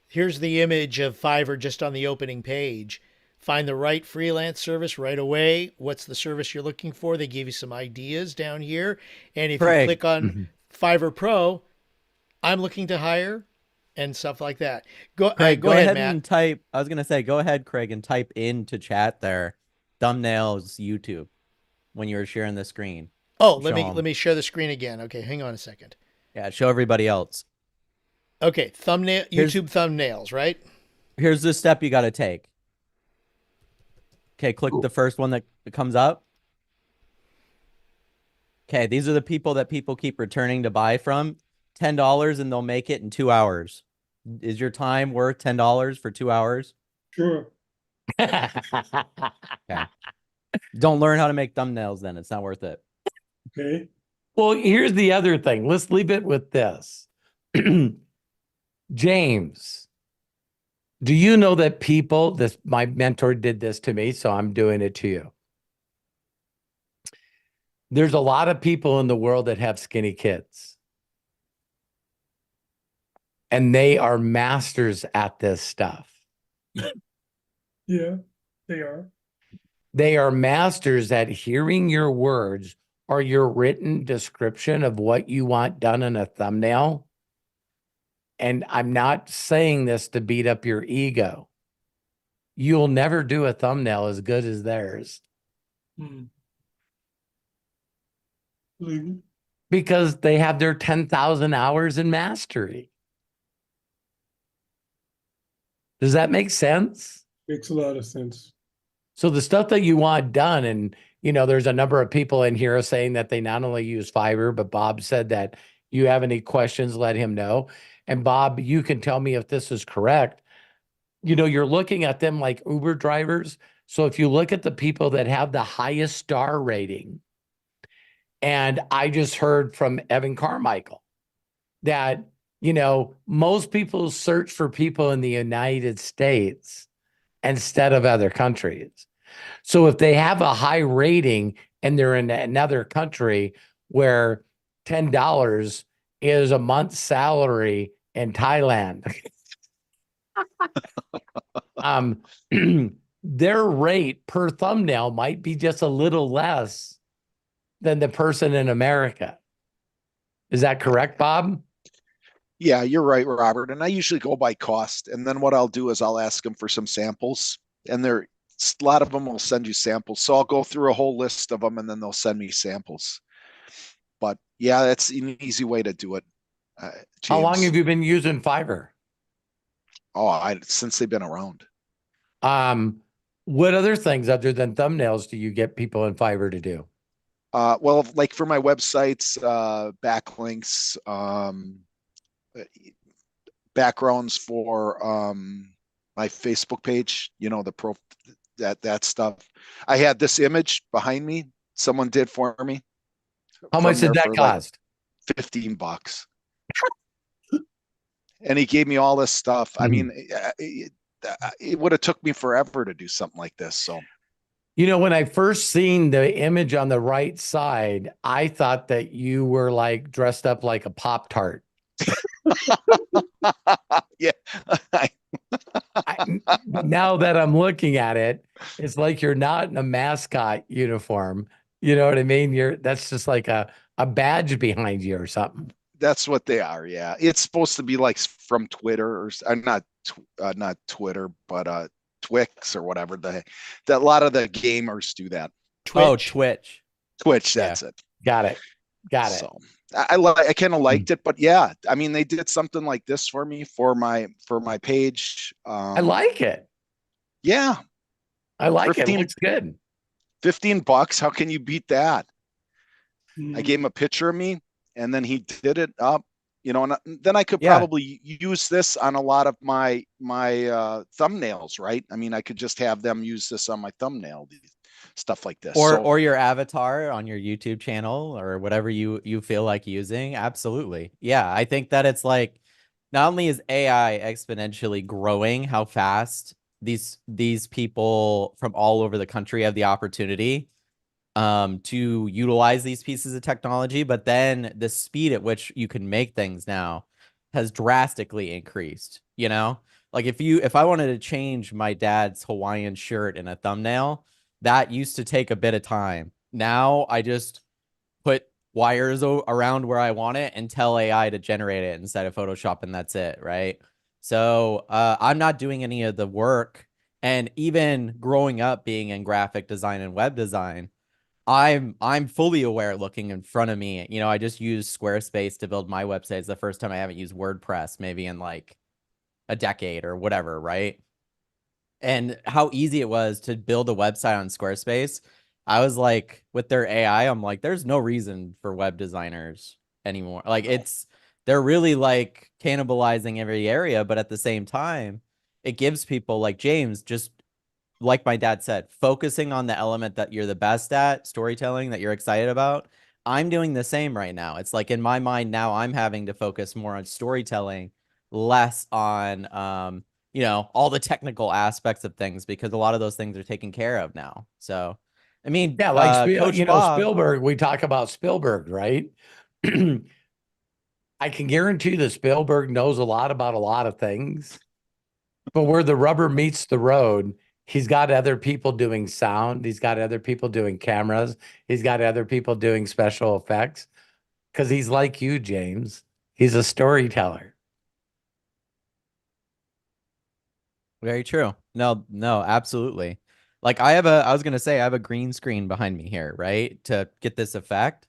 Here's the image of Fiverr just on the opening page. Find the right freelance service right away. What's the service you're looking for? They give you some ideas down here. And if you Craig. click on Fiverr Pro, I'm looking to hire and stuff like that. Craig, go ahead, and Matt. type. I was gonna say, go ahead, Craig, and type into chat there, thumbnails YouTube, when you were sharing the screen. Oh, Show 'em. let me share the screen again. Okay, hang on a second. Yeah, show everybody else. Okay, YouTube thumbnails, right? Here's the step you got to take. Okay, click the first one that comes up. Okay, these are the people that people keep returning to buy from. $10 and they'll make it in 2 hours. Is your time worth $10 for 2 hours? Sure. Okay. Don't learn how to make thumbnails then. It's not worth it. Okay. Well, here's the other thing. Let's leave it with this. James, do you know that my mentor did this to me, so I'm doing it to you. There's a lot of people in the world that have skinny kids. And they are masters at this stuff. Yeah, they are. They are masters at hearing your words or your written description of what you want done in a thumbnail. And I'm not saying this to beat up your ego. You'll never do a thumbnail as good as theirs. Mm. Legal. Because they have their 10,000 hours in mastery. Does that make sense? Makes a lot of sense. So the stuff that you want done, and there's a number of people in here saying that they not only use Fiverr, but Bob said that you have any questions, let him know. And Bob, you can tell me if this is correct. You're looking at them like Uber drivers. So if you look at the people that have the highest star rating, and I just heard from Evan Carmichael that, most people search for people in the United States instead of other countries. So if they have a high rating and they're in another country where $10 is a month's salary in Thailand, their rate per thumbnail might be just a little less than the person in America. Is that correct, Bob? Yeah, you're right, Robert. And I usually go by cost. And then what I'll do is I'll ask them for some samples. And a lot of them will send you samples. So I'll go through a whole list of them and then they'll send me samples. But yeah, that's an easy way to do it. How long James. have you been using Fiverr? Since they've been around. What other things other than thumbnails do you get people in Fiverr to do? Well, like for my websites, backlinks, backgrounds for my Facebook page, that stuff. I had this image behind me someone did for me How from much did there that for like cost? $15. And he gave me all this stuff. I mean, it would have took me forever to do something like this. So When I first seen the image on the right side, I thought that you were like dressed up like a Pop-Tart. yeah. But now that I'm looking at it, it's like you're not in a mascot uniform. You know what I mean? That's just like a badge behind you or something. That's what they are. Yeah. It's supposed to be like from Twitter or not Twitter, but Twix or whatever. That a lot of the gamers do that. Oh, Twitch. Twitch. Twitch, Yeah. that's it. Got it. So I kind of liked it, but yeah, I mean, they did something like this for me for my page. I like it. Yeah, I like it. It 15 looks good. $15. How can you beat that? Mm. I gave him a picture of me, and then he did it up. And then I could Yeah. probably use this on a lot of my thumbnails, right? I mean, I could just have them use this on my thumbnail, stuff like this. Or your avatar on your YouTube channel or whatever you feel like using. Absolutely. Yeah, I think that it's like not only is AI exponentially growing how fast these people from all over the country have the opportunity to utilize these pieces of technology, but then the speed at which you can make things now has drastically increased. Like if I wanted to change my dad's Hawaiian shirt in a thumbnail, that used to take a bit of time. Now I just put wires around where I want it and tell AI to generate it instead of Photoshop, and that's it, right? So I'm not doing any of the work. And even growing up being in graphic design and web design, I'm fully aware looking in front of me. I just used Squarespace to build my website. It's the first time I haven't used WordPress maybe in like a decade or whatever, right? And how easy it was to build a website on Squarespace. I was like, with their AI, I'm like, there's no reason for web designers anymore. Like they're really like cannibalizing every area, but at the same time, it gives people like James, just like my dad said, focusing on the element that you're the best at, storytelling that you're excited about. I'm doing the same right now. It's like in my mind now, I'm having to focus more on storytelling, less on all the technical aspects of things, because a lot of those things are taken care of now. So, I mean, Yeah, like Coach Bob. Spielberg. We talk about Spielberg, right? I can guarantee that Spielberg knows a lot about a lot of things, but where the rubber meets the road, he's got other people doing sound. He's got other people doing cameras. He's got other people doing special effects, because he's like you, James. He's a storyteller. Very true. No, absolutely. Like I was going to say, I have a green screen behind me here, right? To get this effect.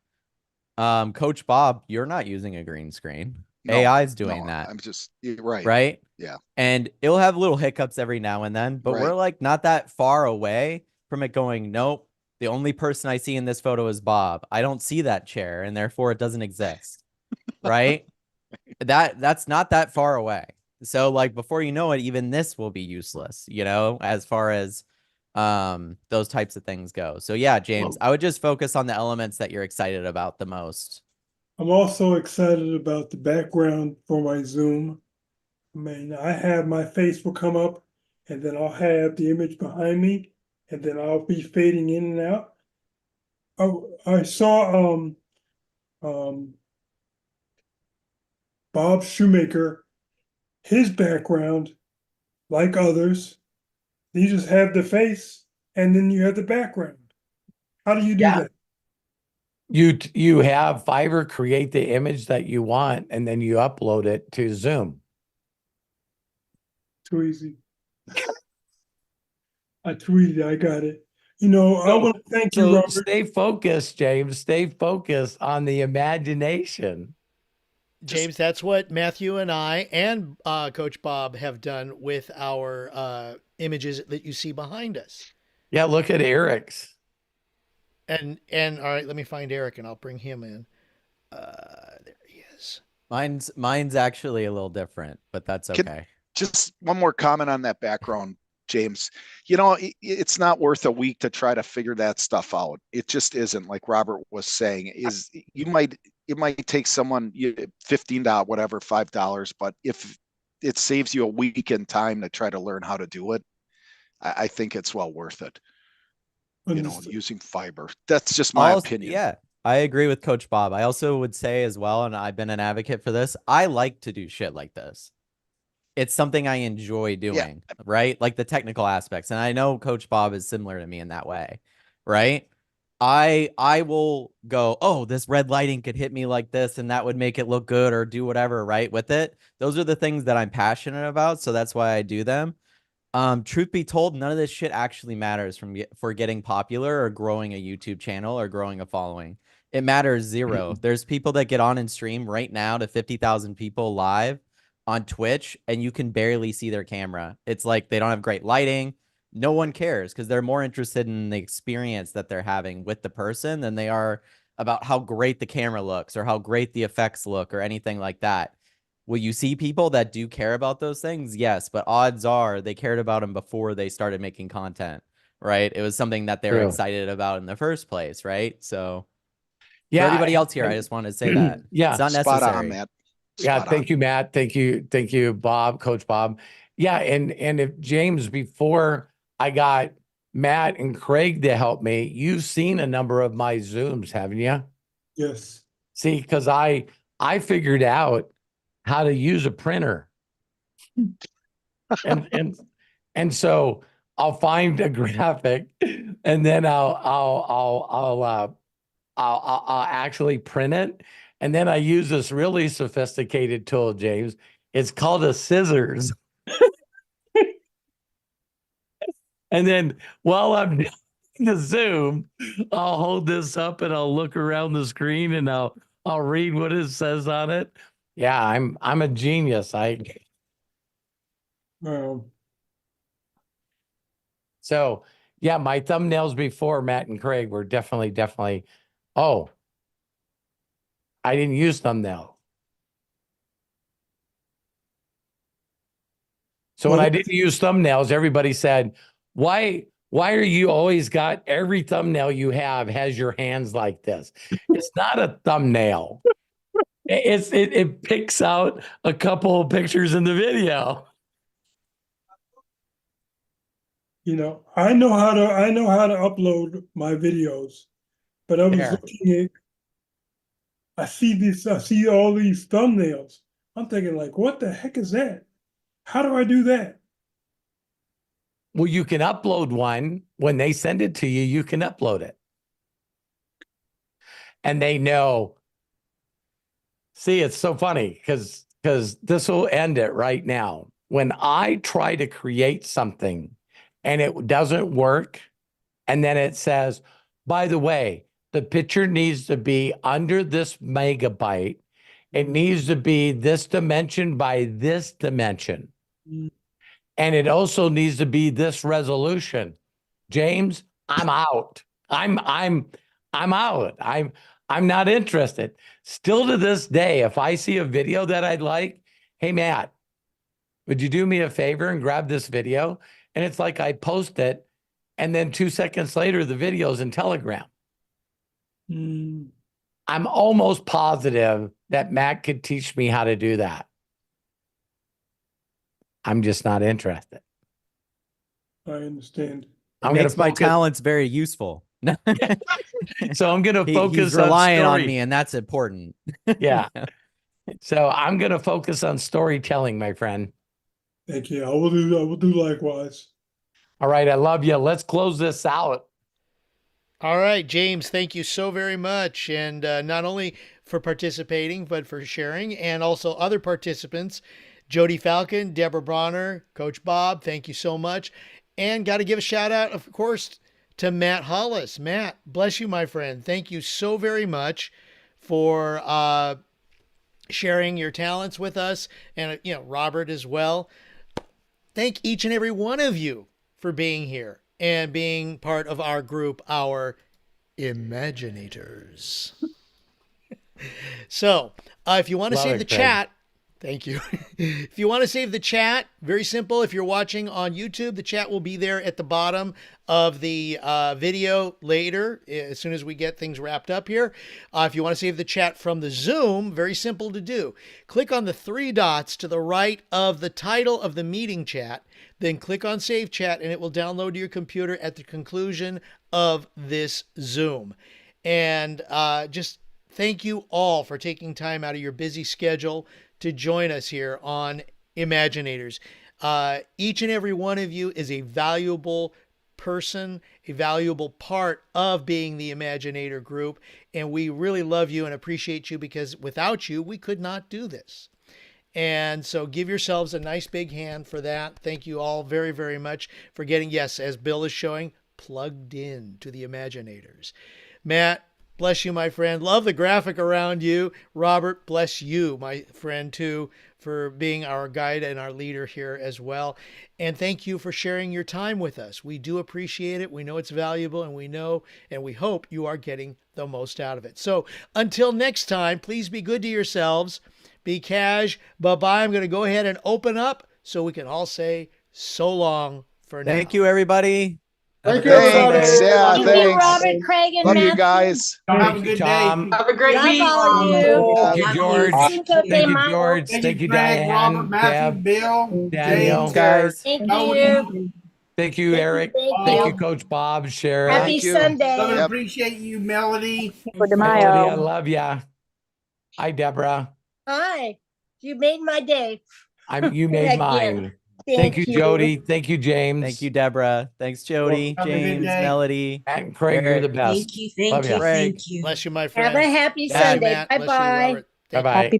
Coach Bob, you're not using a green screen. No, AI's doing no, that. I'm just right. Right? Yeah. And it'll have little hiccups every now and then, but Right. we're like not that far away from it going, nope, the only person I see in this photo is Bob. I don't see that chair, and therefore it doesn't exist. Right? That's not that far away. So like before you know it, even this will be useless, as far as those types of things go. So yeah, James, I would just focus on the elements that you're excited about the most. I'm also excited about the background for my Zoom. I mean, I have my face will come up, and then I'll have the image behind me, and then I'll be fading in and out. Oh, I saw Bob Shoemaker, his background, like others, you just have the face and then you have the background. How do you do Yeah. that? You have Fiverr create the image that you want, and then you upload it to Zoom. Too easy. I tweeted, I got it. I want to thank you, So Robert. stay focused, James. Stay focused on the imagination. James, that's what Matthew and I and Coach Bob have done with our images that you see behind us. Yeah, look at Eric's. And all right, let me find Eric and I'll bring him in. There he is. Mine's actually a little different, but that's Can, okay. just one more comment on that background, James. You know, it's not worth a week to try to figure that stuff out. It just isn't. Like Robert was saying, is it might take someone $15, whatever, $5, but if it saves you a week in time to try to learn how to do it, I think it's well worth it. You know, Understood. using fiber. That's just my Also, opinion. yeah, I agree with Coach Bob. I also would say as well, and I've been an advocate for this, I like to do shit like this. It's something I enjoy Yeah. doing, right? Like the technical aspects. And I know Coach Bob is similar to me in that way, right? I will go, oh, this red lighting could hit me like this, and that would make it look good or do whatever, right? With it. Those are the things that I'm passionate about. So that's why I do them. Truth be told, none of this shit actually matters for getting popular or growing a YouTube channel or growing a following. It matters zero. There's people that get on and stream right now to 50,000 people live on Twitch, and you can barely see their camera. It's like they don't have great lighting. No one cares because they're more interested in the experience that they're having with the person than they are about how great the camera looks or how great the effects look or anything like that. Will you see people that do care about those things? Yes, but odds are they cared about them before they started making content, right? It was something that they were True. excited about in the first place, right? So for Yeah. everybody else here, I just wanted to say that Yeah. it's not Spot on, necessary. Matt. Yeah, Spot on. thank you, Matt. Thank you, Bob, Coach Bob. Yeah, and if James, before I got Matt and Craig to help me, you've seen a number of my Zooms, haven't you? Yes. See, because I figured out how to use a printer, and so I'll find a graphic, and then I'll actually print it. And then I use this really sophisticated tool, James. It's called a scissors. And then while I'm doing the Zoom, I'll hold this up and I'll look around the screen and I'll read what it says on it. Yeah, I'm a genius. Um, So yeah, my thumbnails before Matt and Craig were definitely. Oh, I didn't use thumbnail. So when Well, I didn't use thumbnails, everybody said, why are you always got every thumbnail you have has your hands like this? It's not a thumbnail. It picks out a couple of pictures in the video. you know, I know how to upload my videos, but I was There. looking at I see all these thumbnails. I'm thinking like, what the heck is that? How do I do that? Well, you can upload one when they send it to you, you can upload it. And they know. See, it's so funny because this will end it right now. When I try to create something and it doesn't work, and then it says, by the way, the picture needs to be under this megabyte. It needs to be this dimension by this dimension. Mm. And it also needs to be this resolution. James, I'm out. I'm out. I'm not interested. Still to this day, if I see a video that I'd like, hey Matt, would you do me a favor and grab this video? And it's like I post it, and then 2 seconds later, the video's in Telegram. Mm, I'm almost positive that Matt could teach me how to do that. I'm just not interested. I understand. It I'm going makes to my focus. talents very useful. So I'm going to He's focus on relying on story. me, and that's important. Yeah. So I'm going to focus on storytelling, my friend. Thank you. I will do likewise. All right. I love you. Let's close this out. All right, James, thank you so very much. And not only for participating, but for sharing, and also other participants, Jody Falcon, Deborah Bronner, Coach Bob, thank you so much. And got to give a shout out, of course, to Matt Hollis. Matt, bless you, my friend. Thank you so very much for sharing your talents with us, and Robert as well. Thank each and every one of you for being here and being part of our group, our Imaginators. So, if you want to Love save it, the Craig. chat, thank you. If you want to save the chat, very simple. If you're watching on YouTube, the chat will be there at the bottom of the video later, as soon as we get things wrapped up here. If you want to save the chat from the Zoom, very simple to do. Click on the three dots to the right of the title of the meeting chat, then click on Save Chat, and it will download to your computer at the conclusion of this Zoom. And just thank you all for taking time out of your busy schedule to join us here on Imaginators. Each and every one of you is a valuable person, a valuable part of being the Imaginator group, and we really love you and appreciate you, because without you, we could not do this. And so give yourselves a nice big hand for that. Thank you all very, very much for getting, yes, as Bill is showing, plugged in to the Imaginators. Matt, bless you, my friend. Love the graphic around you. Robert, bless you, my friend, too, for being our guide and our leader here as well. And thank you for sharing your time with us. We do appreciate it. We know it's valuable, and we know and we hope you are getting the most out of it. So until next time, please be good to yourselves. Be cash. Bye-bye. I'm going to go ahead and open up so we can all say so long for now. Thank you, everybody. Thank a you, great everybody. Sunday. Yeah, Thank you, thanks. Robert, Craig, and Love you Matthew. guys. Have Thank a you, good Tom. day. Have a great Love week. all of you. Thank you, Love George. Cinco de Thank you, Mayo. George. Thank Thank you, you, Craig, Robert, Diane, Matthew, Deb, Bill, Daniel. Thanks, guys. Thank Cody. you. Thank you, Eric. Thank Thank you. you, Coach Bob, Sharon. Happy Thank you. Sunday. Love and Yep. appreciate you, Melody. Melody, I love ya. Hi, Deborah. Hi. You made my day. You made Again. mine. Thank you, Jody. Thank you, James. Thank you, Deborah. Thanks, Jody, Have a good James, day. Melody. And Craig, you're the Eric. best. Thank you. Thank Love you. ya. Craig. Thank you. Bless you, my Have friend. a happy Bless you, Sunday. Matt. Bless you, Bye-bye. Robert. Thank you. Bye-bye.